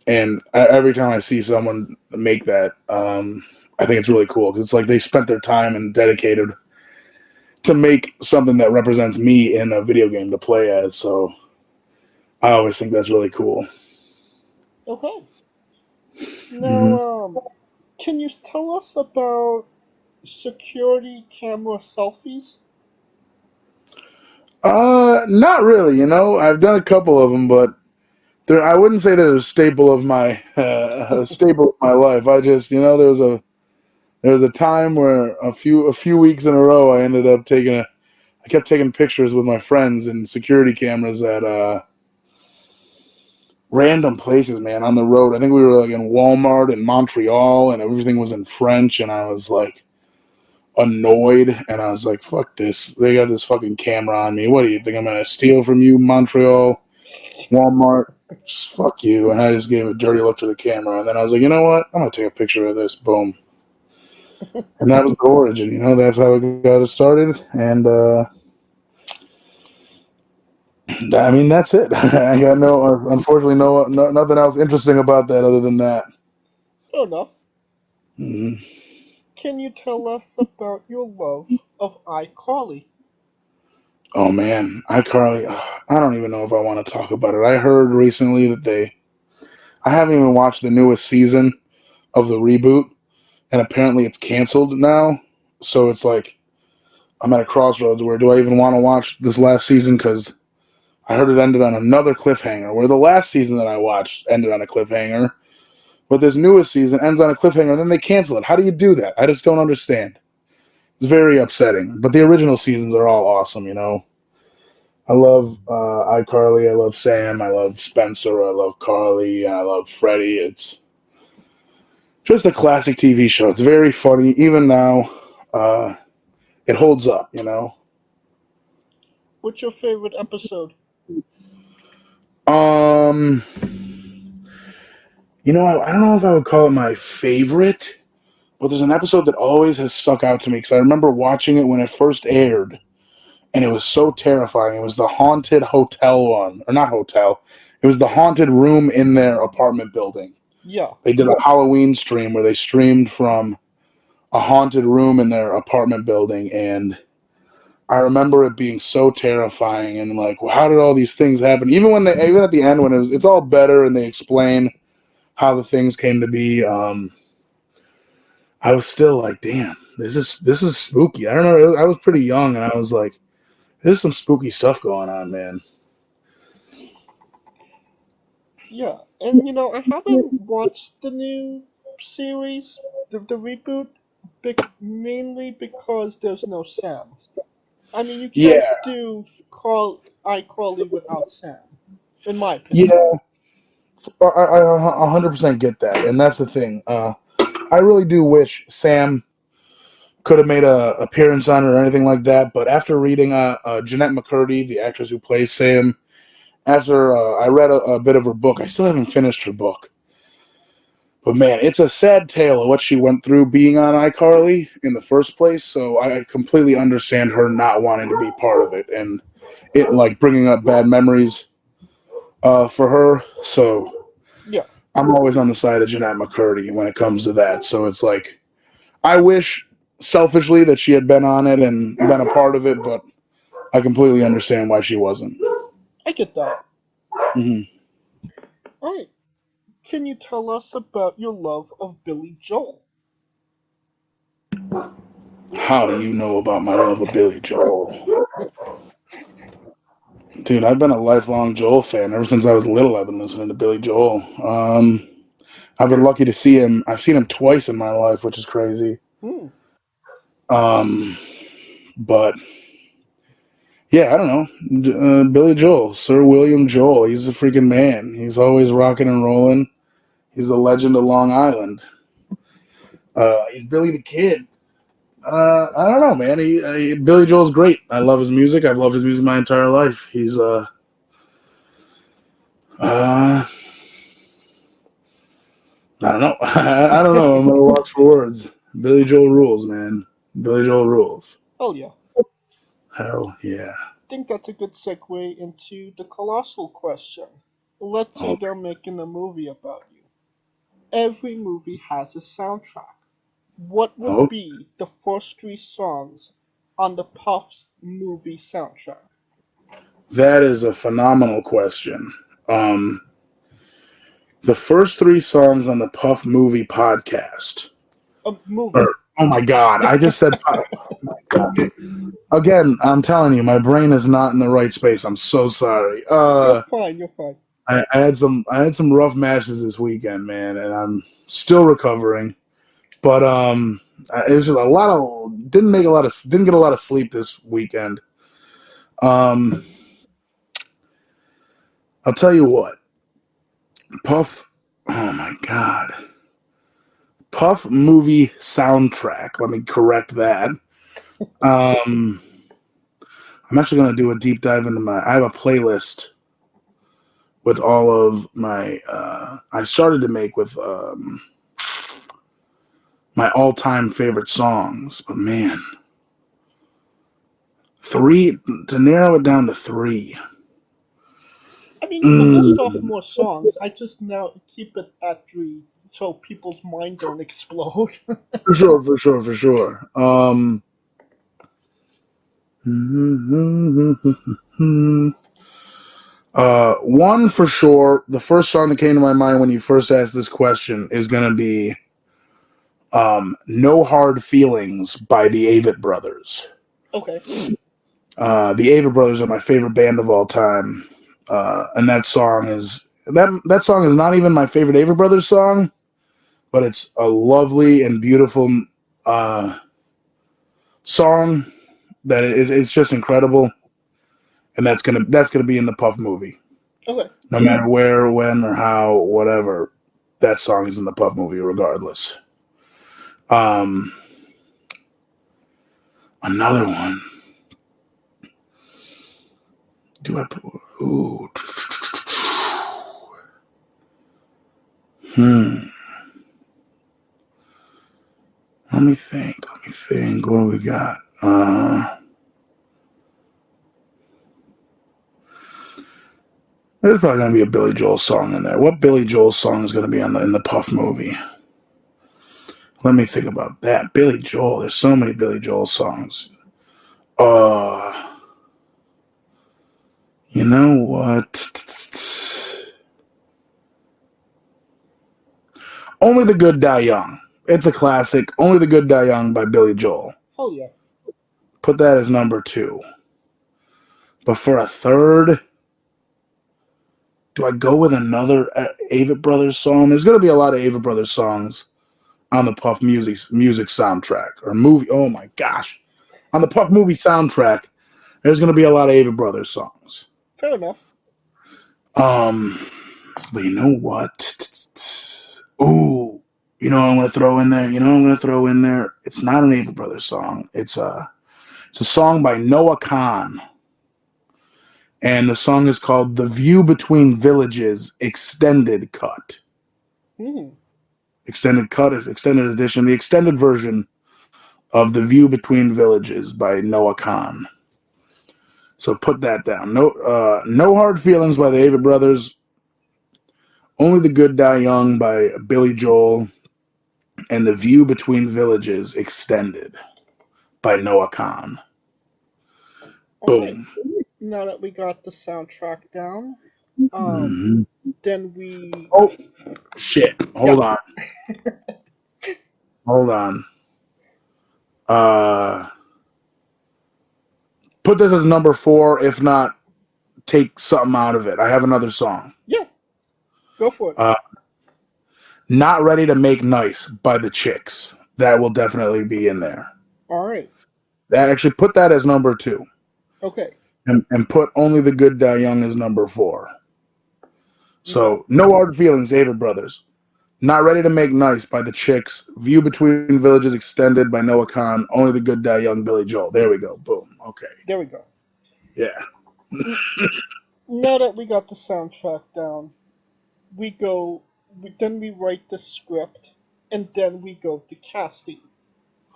and every time I see someone make that, I think it's really cool because it's like they spent their time and dedicated to make something that represents me in a video game to play as. So I always think that's really cool. Okay. Now, can you tell us about security camera selfies? Not really. I've done a couple of them, but I wouldn't say they're a staple of my a staple of my life. I just, there was a time where a few weeks in a row, I kept taking pictures with my friends and security cameras at random places, man, on the road. I think we were like in Walmart in Montreal, and everything was in French, and I was like annoyed, and I was like, fuck this. They got this fucking camera on me. What do you think I'm gonna steal from you, Montreal, Walmart? Just fuck you. And I just gave a dirty look to the camera, and then I was like, you know what? I'm gonna take a picture of this. Boom. And that was the origin, that's how it got started. And I mean, that's it. I got unfortunately, nothing else interesting about that other than that. Fair enough. Mm-hmm. Can you tell us about your love of iCarly? Oh man, iCarly. I don't even know if I want to talk about it. I heard recently that I haven't even watched the newest season of the reboot, and apparently it's canceled now. So it's like I'm at a crossroads where do I even want to watch this last season? Because I heard it ended on another cliffhanger, where the last season that I watched ended on a cliffhanger, but this newest season ends on a cliffhanger, and then they cancel it. How do you do that? I just don't understand. It's very upsetting. But the original seasons are all awesome, I love iCarly, I love Sam, I love Spencer, I love Carly, I love Freddie. It's just a classic TV show. It's very funny. Even now, it holds up, What's your favorite episode? I don't know if I would call it my favorite, but there's an episode that always has stuck out to me because I remember watching it when it first aired, and it was so terrifying. It was the haunted hotel one, or not hotel. It was the haunted room in their apartment building. Yeah. They did a Halloween stream where they streamed from a haunted room in their apartment building, and I remember it being so terrifying and like, well, how did all these things happen? Even at the end when it's all better and they explain how the things came to be, I was still like, damn, this is spooky. I don't know. I was pretty young, and I was like, there's some spooky stuff going on, man. Yeah, and I haven't watched the new series, the reboot, mainly because there's no Sam. I mean, you can't do iCarly without Sam, in my opinion. Yeah, I 100% get that, and that's the thing. I really do wish Sam could have made an appearance on it or anything like that, but after reading Jeanette McCurdy, the actress who plays Sam, after I read a bit of her book, I still haven't finished her book. But man, it's a sad tale of what she went through being on iCarly in the first place, so I completely understand her not wanting to be part of it, and it like bringing up bad memories for her, so yeah. I'm always on the side of Jeanette McCurdy when it comes to that, so it's like, I wish selfishly that she had been on it and been a part of it, but I completely understand why she wasn't. I get that. Mm-hmm. All right. Can you tell us about your love of Billy Joel? How do you know about my love of Billy Joel? Dude, I've been a lifelong Joel fan. Ever since I was little, I've been listening to Billy Joel. I've been lucky to see him. I've seen him twice in my life, which is crazy. But yeah, I don't know. Billy Joel, Sir William Joel. He's a freaking man. He's always rocking and rolling. He's a legend of Long Island. He's Billy the Kid. I don't know, man. Billy Joel's great. I love his music. I've loved his music my entire life. He's I don't know. I don't know. I'm at a loss for words. Billy Joel rules, man. Billy Joel rules. Oh yeah. Hell yeah. I think that's a good segue into the colossal question. Let's say they're making a movie about you. Every movie has a soundtrack. What would be the first 3 songs on the Puffs movie soundtrack? That is a phenomenal question. The first 3 songs on the Puff Movie podcast. A movie. Oh my God! I just said Puff. Oh my God. Again, I'm telling you, my brain is not in the right space. I'm so sorry. You're fine. You're fine. I had some rough matches this weekend, man, and I'm still recovering. But it was just didn't get a lot of sleep this weekend. I'll tell you what, Puff. Oh my God, Puff movie soundtrack. Let me correct that. I'm actually gonna do a deep dive into I have a playlist with all of my. I started to make with my all-time favorite songs, but man, 3 to narrow it down to 3. I mean, you can list off more songs. I just now keep it at 3 so people's mind don't explode. For sure. One for sure. The first song that came to my mind when you first asked this question is going to be "No Hard Feelings" by the Avett Brothers. Okay. The Avett Brothers are my favorite band of all time, and that song is not even my favorite Avett Brothers song, but it's a lovely and beautiful song that it's just incredible, and that's gonna be in the Puff movie. Okay. No matter where, when, or how, whatever, that song is in the Puff movie regardless. Another one. Do I? Ooh. Let me think. What do we got? There's probably going to be a Billy Joel song in there. What Billy Joel song is going to be in the Puff movie? Let me think about that. Billy Joel. There's so many Billy Joel songs. You know what? Only the Good Die Young. It's a classic. Only the Good Die Young by Billy Joel. Oh yeah. Put that as number 2. But for a third, do I go with another Avett Brothers song? There's going to be a lot of Avett Brothers songs on the Puff music soundtrack or movie. Oh my gosh. On the Puff movie soundtrack, there's going to be a lot of Avett Brothers songs. Fair enough. But you know what? Ooh, you know what I'm going to throw in there? It's not an Avett Brothers song. It's a song by Noah Khan. And the song is called The View Between Villages Extended Cut. Extended cut, extended edition, the extended version of The View Between Villages by Noah Khan. So put that down. No Hard Feelings by the Avett Brothers. Only the Good Die Young by Billy Joel. And The View Between Villages Extended by Noah Khan. Boom. Now that we got the soundtrack down, then we... Oh, shit. Hold on. Put this as number 4. If not, take something out of it. I have another song. Yeah. Go for it. Not Ready to Make Nice by the Chicks. That will definitely be in there. All right. Actually, put that as number 2. Okay. And put Only the Good Die Young as number 4. So, No Hard Feelings, Avett Brothers. Not Ready to Make Nice by the Chicks. View Between Villages Extended by Noah Khan. Only the Good Die Young, Billy Joel. There we go. Boom. Okay. There we go. Yeah. Now that we got the soundtrack down, we go then we write the script, and then we go to casting.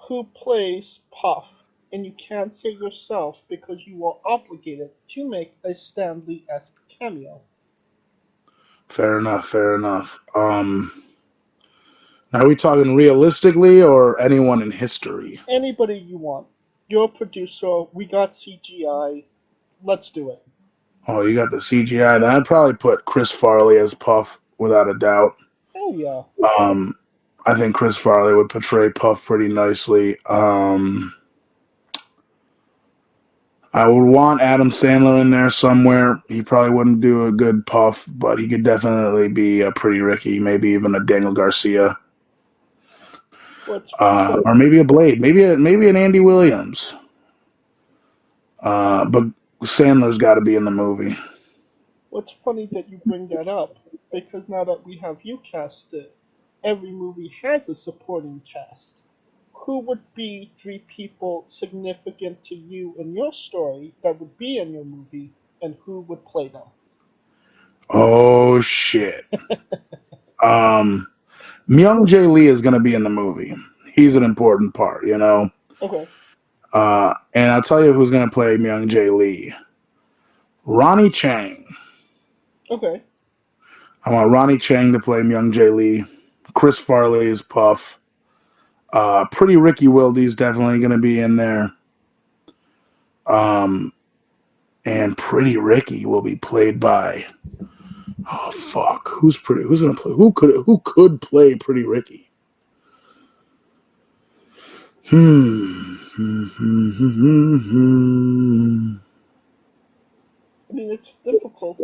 Who plays Puff? And you can't say yourself because you are obligated to make a Stan Lee-esque cameo. Fair enough. Now, are we talking realistically or anyone in history? Anybody you want. You're a producer. We got CGI. Let's do it. Oh, you got the CGI. Then I'd probably put Chris Farley as Puff without a doubt. Hell yeah. I think Chris Farley would portray Puff pretty nicely. I would want Adam Sandler in there somewhere. He probably wouldn't do a good Puff, but he could definitely be a Pretty Ricky, maybe even a Daniel Garcia. Or maybe a Blade, maybe an Andy Williams. But Sandler's got to be in the movie. What's funny that you bring that up, because now that we have you casted, every movie has a supporting cast. Who would be 3 people significant to you in your story that would be in your movie, and who would play them? Oh, shit. Myung Jae Lee is going to be in the movie. He's an important part, you know? Okay. And I'll tell you who's going to play Myung Jae Lee. Ronnie Chang. Okay. I want Ronnie Chang to play Myung Jae Lee. Chris Farley is Puff. Pretty Ricky Wilde's definitely going to be in there. And Pretty Ricky will be played by... Oh, fuck. Who's going to play? Who could play Pretty Ricky? I mean, it's difficult.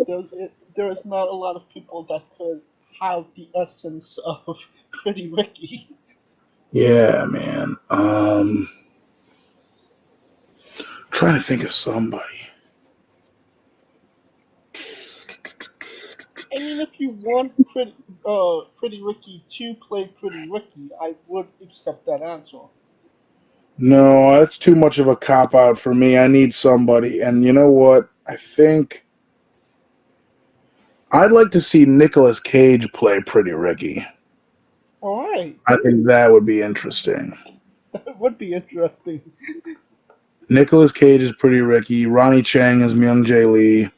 There is not a lot of people that could have the essence of Pretty Ricky. Yeah, man. Trying to think of somebody. I mean, if you want Pretty Ricky to play Pretty Ricky, I would accept that answer. No, that's too much of a cop-out for me. I need somebody. And you know what? I think I'd like to see Nicolas Cage play Pretty Ricky. All right. I think that would be interesting. That would be interesting. Nicolas Cage is Pretty Ricky. Ronnie Chang is Myung Jae Lee.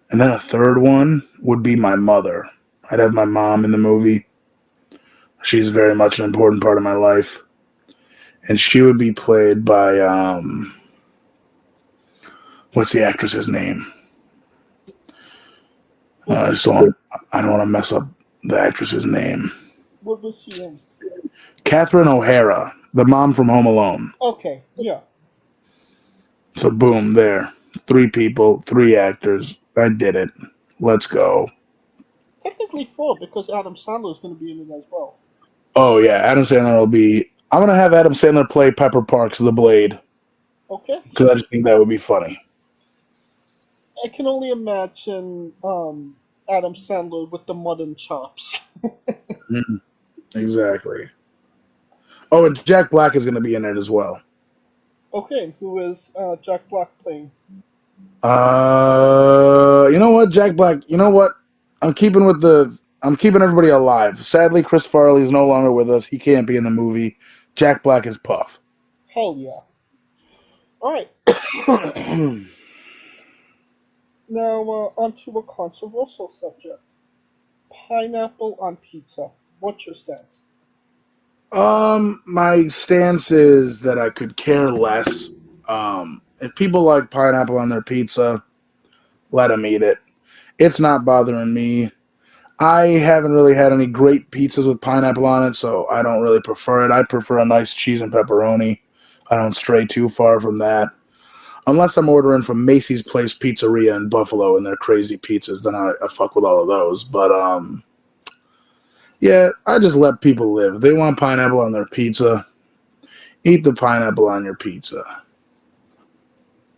And then a third one would be my mother. I'd have my mom in the movie. She's very much an important part of my life. And she would be played by, what's the actress's name? I don't want to mess up the actress's name. What was she in? Catherine O'Hara, the mom from Home Alone. Okay, yeah. So boom, there. 3 people, 3 actors. I did it. Let's go. Technically 4, because Adam Sandler is going to be in it as well. Oh, yeah, Adam Sandler will be... I'm going to have Adam Sandler play Pepper Parks, the Blade. Okay. Because I just think that would be funny. I can only imagine Adam Sandler with the mutton chops. Exactly. Oh, and Jack Black is going to be in it as well. Okay, who is Jack Black playing? You know what, Jack Black? You know what? I'm keeping everybody alive. Sadly, Chris Farley is no longer with us. He can't be in the movie. Jack Black is Puff. Hell yeah. All right. Now, on to a controversial subject. Pineapple on pizza. What's your stance? My stance is that I could care less. If people like pineapple on their pizza, let them eat it. It's not bothering me. I haven't really had any great pizzas with pineapple on it, so I don't really prefer it. I prefer a nice cheese and pepperoni. I don't stray too far from that. Unless I'm ordering from Macy's Place Pizzeria in Buffalo and their crazy pizzas, then I fuck with all of those. But, yeah, I just let people live. If they want pineapple on their pizza, eat the pineapple on your pizza.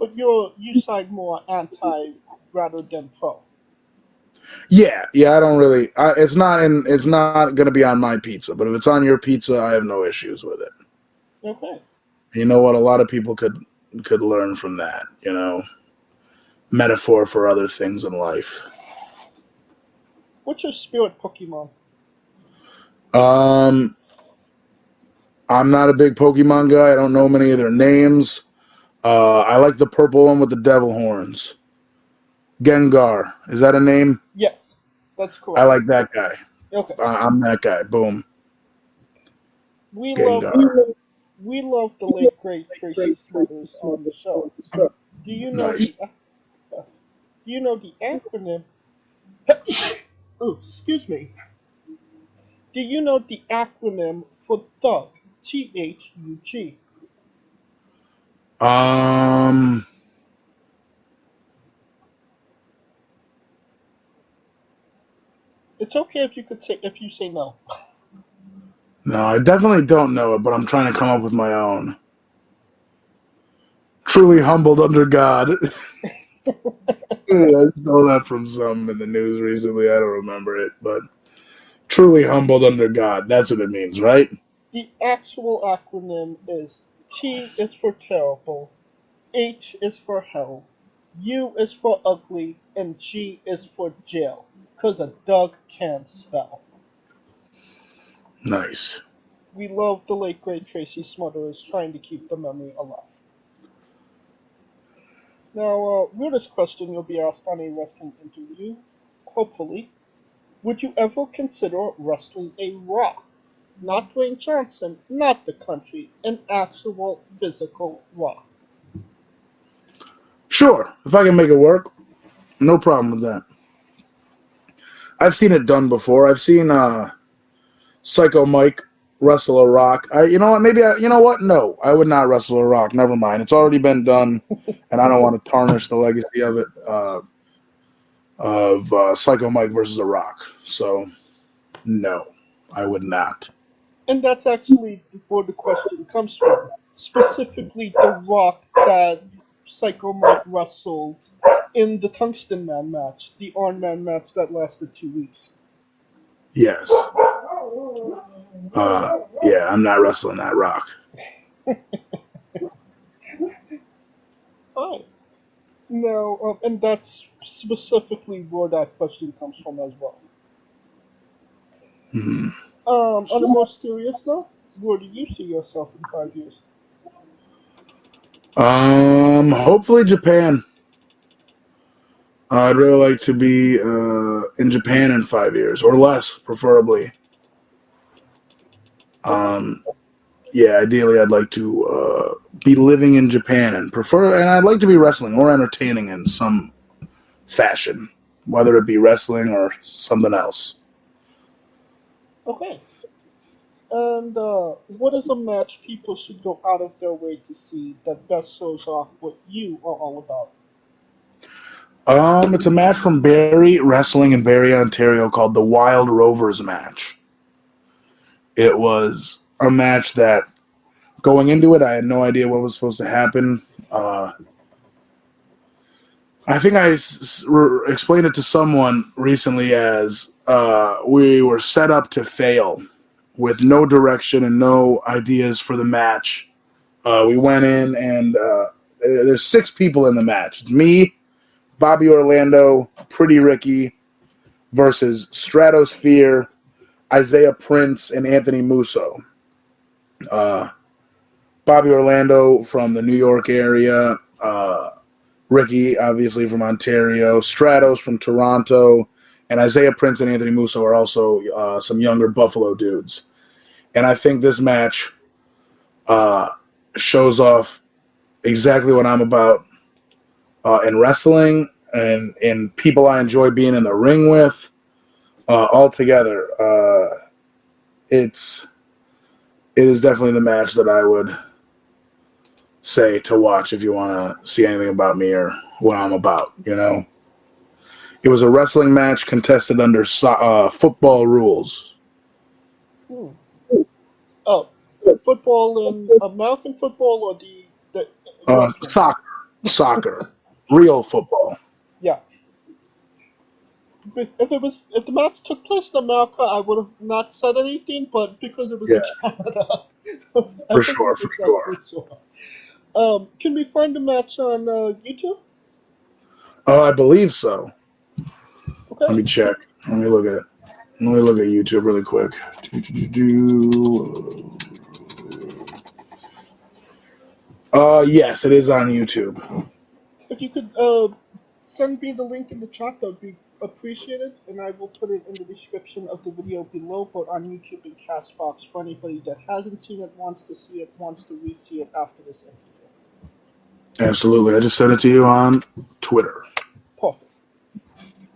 But you side more anti rather than pro. Yeah, I don't really. It's not going to be on my pizza, but if it's on your pizza, I have no issues with it. Okay. You know what? A lot of people could learn from that. You know, metaphor for other things in life. What's your spirit Pokemon? I'm not a big Pokemon guy. I don't know many of their names. I like the purple one with the devil horns. Gengar. Is that a name? Yes, that's correct. I like that guy. Okay. I'm that guy. Boom. We Gengar. love the late great Tracy Smothers on the show. Do you know Nice. the acronym? Oh, excuse me. Do you know the acronym for Thug? THUG. It's okay if you say no. No, I definitely don't know it, but I'm trying to come up with my own. Truly humbled under God. I stole that from some in the news recently. I don't remember it, but truly humbled under God. That's what it means, right? The actual acronym is T is for terrible, H is for hell, U is for ugly, and G is for jail. 'Cause a Doug can't spell. Nice. We love the late great Tracy Smothers trying to keep the memory alive. Now, weirdest question you'll be asked on a wrestling interview, hopefully. Would you ever consider wrestling a Rock? Not Dwayne Johnson, not the country, an actual physical Rock. Sure. If I can make it work, no problem with that. I've seen it done before. I've seen Psycho Mike wrestle a Rock. You know what? No, I would not wrestle a Rock. Never mind. It's already been done, and I don't want to tarnish the legacy of it. Of Psycho Mike versus a Rock. So, no, I would not. And that's actually where the question comes from. Specifically, the Rock that Psycho Mike wrestled in the Tungsten Man match, the Iron Man match that lasted 2 weeks. Yes. Yeah, I'm not wrestling that Rock. Fine. No, and that's specifically where that question comes from as well. Mm-hmm. On a more serious note, where do you see yourself in 5 years? Hopefully Japan. I'd really like to be in Japan in 5 years or less, preferably. Yeah, ideally, I'd like to be living in Japan and I'd like to be wrestling or entertaining in some fashion, whether it be wrestling or something else. Okay. And what is a match people should go out of their way to see that best shows off what you are all about? It's a match from Barrie Wrestling in Barrie, Ontario called the Wild Rovers match. It was a match that, going into it, I had no idea what was supposed to happen. I think I explained it to someone recently as we were set up to fail with no direction and no ideas for the match. We went in and there's 6 people in the match. It's me, Bobby Orlando, Pretty Ricky versus Stratosphere, Isaiah Prince, and Anthony Musso. Bobby Orlando from the New York area, Ricky, obviously, from Ontario, Stratos from Toronto, and Isaiah Prince and Anthony Musso are also some younger Buffalo dudes. And I think this match shows off exactly what I'm about in wrestling and people I enjoy being in the ring with. All together, it is definitely the match that I would say to watch if you want to see anything about me or what I'm about, you know. It was a wrestling match contested under football rules. Oh, football in American football or the Soccer, real football. Yeah. If the match took place in America, I would have not said anything. But because it was in Canada, for sure. Can we find the match on YouTube? Oh, I believe so. Okay. Let me check. Let me look at YouTube really quick. Yes, it is on YouTube. If you could send me the link in the chat, that would be appreciated, and I will put it in the description of the video below, both on YouTube and Castbox, for anybody that hasn't seen it, wants to see it, wants to re-see it after this interview. Absolutely. I just sent it to you on Twitter. Perfect.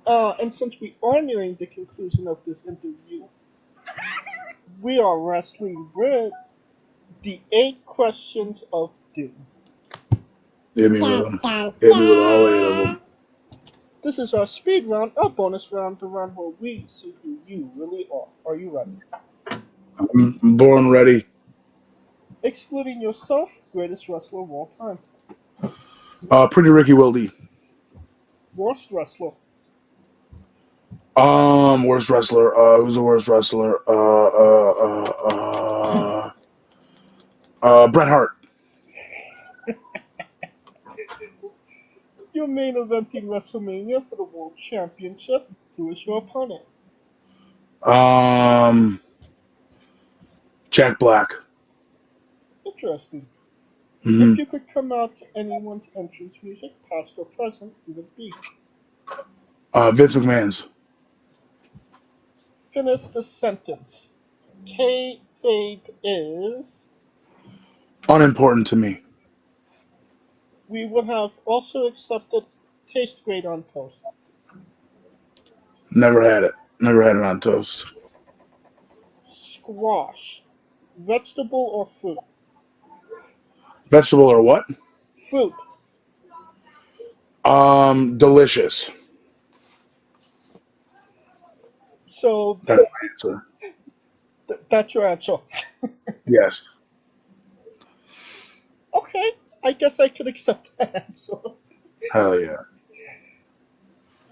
And since we are nearing the conclusion of this interview, we are wrestling with the 8 questions of doom. Hit me with them. Hit me with all 8 of them. This is our speed round, our bonus round, the round where we see who you really are. Are you ready? I'm born ready. Excluding yourself, greatest wrestler of all time. Pretty Ricky Wilde. Worst wrestler. Worst wrestler. Who's the worst wrestler? Bret Hart. Your main eventing WrestleMania for the World Championship. Who is your opponent? Jack Black. Interesting. Mm-hmm. If you could come out to anyone's entrance music, past or present, who would it be? Vince McMahon's. Finish the sentence. Kayfabe is... Unimportant to me. We would have also accepted taste great on toast. Never had it. Never had it on toast. Squash. Vegetable or fruit? Vegetable or what? Fruit. Delicious. So That's my answer. That's your answer. Yes. Okay, I guess I could accept that answer. Hell yeah.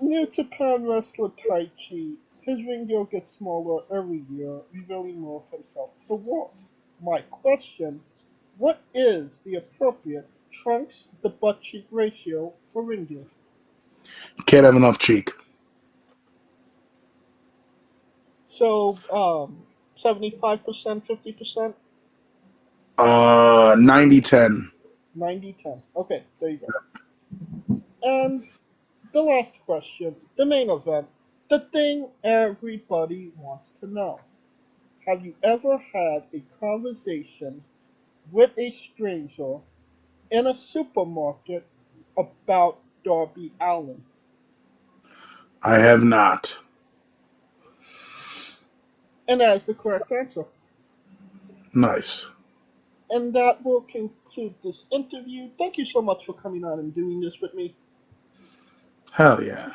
New Japan wrestler Tai Chi. His ring gear gets smaller every year, revealing more of himself to the world. My question, what is the appropriate trunks to butt cheek ratio for ring gear? Can't have enough cheek. So, 75%, 50%? 90-10. 90-10. Okay, there you go. And the last question, the main event, the thing everybody wants to know. Have you ever had a conversation with a stranger in a supermarket about Darby Allin? I have not. And that is the correct answer. Nice. And that will conclude this interview. Thank you so much for coming on and doing this with me. Hell yeah.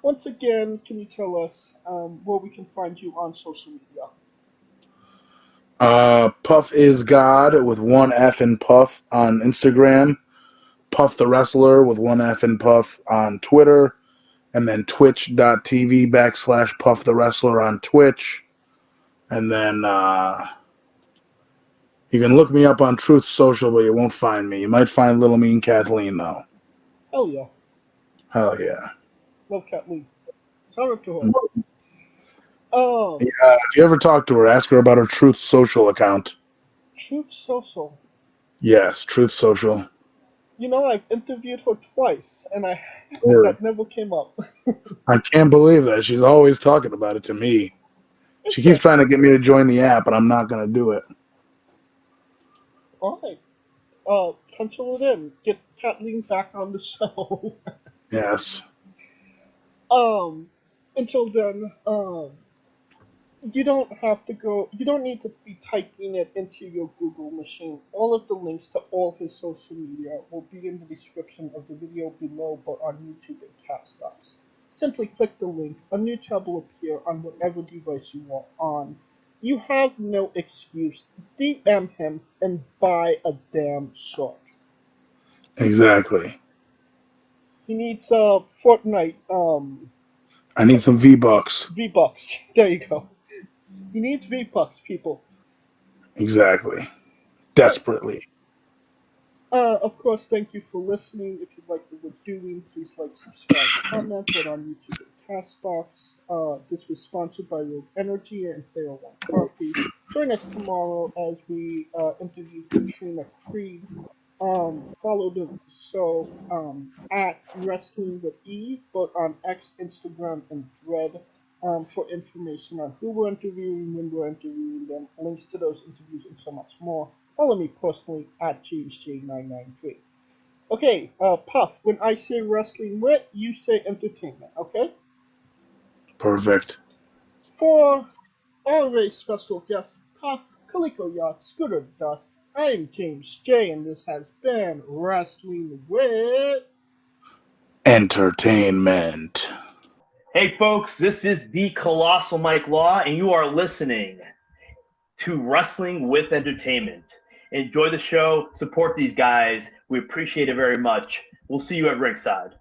Once again, can you tell us where we can find you on social media? Puff is God with one F in Puff on Instagram. Puff the Wrestler with one F in Puff on Twitter. And then twitch.tv/Puff the Wrestler on Twitch. And then you can look me up on Truth Social, but you won't find me. You might find Little Mean Kathleen, though. Hell yeah. Hell yeah. Love Kathleen. Shout out to her. Yeah, if you ever talk to her, ask her about her Truth Social account. Truth Social. Yes, Truth Social. You know, I've interviewed her twice, and that never came up. I can't believe that. She's always talking about it to me. She keeps trying to get me to join the app, and I'm not going to do it. All right. Pencil it in. Get Kathleen back on the show. Yes. Until then, you don't need to be typing it into your Google machine. All of the links to all his social media will be in the description of the video below, but on YouTube and Castbox. Simply click the link. A new tab will appear on whatever device you are on. You have no excuse. DM him and buy a damn shirt. Exactly. He needs Fortnite. I need some V-Bucks. V-Bucks. There you go. He needs V-Bucks, people. Exactly. Desperately. Of course, thank you for listening. If you like what we're doing, please like, subscribe, comment, both on YouTube and Castbox. This was sponsored by Rogue Energy and Player One Coffee. Join us tomorrow as we interview Katrina Creed. Follow the show at Wrestling with E, both on X, Instagram, and Thread. For information on who we're interviewing, when we're interviewing them, links to those interviews, and so much more. Follow me personally at JamesJ993. Okay, Puff, when I say wrestling wit, you say entertainment, okay? Perfect. For our very special guest, Puff, Calico Yacht, Scooter Dust, I'm James J, and this has been Wrestling Wit Entertainment. Hey folks, this is the Colossal Mike Law, and you are listening to Wrestling with Entertainment. Enjoy the show, support these guys. We appreciate it very much. We'll see you at ringside.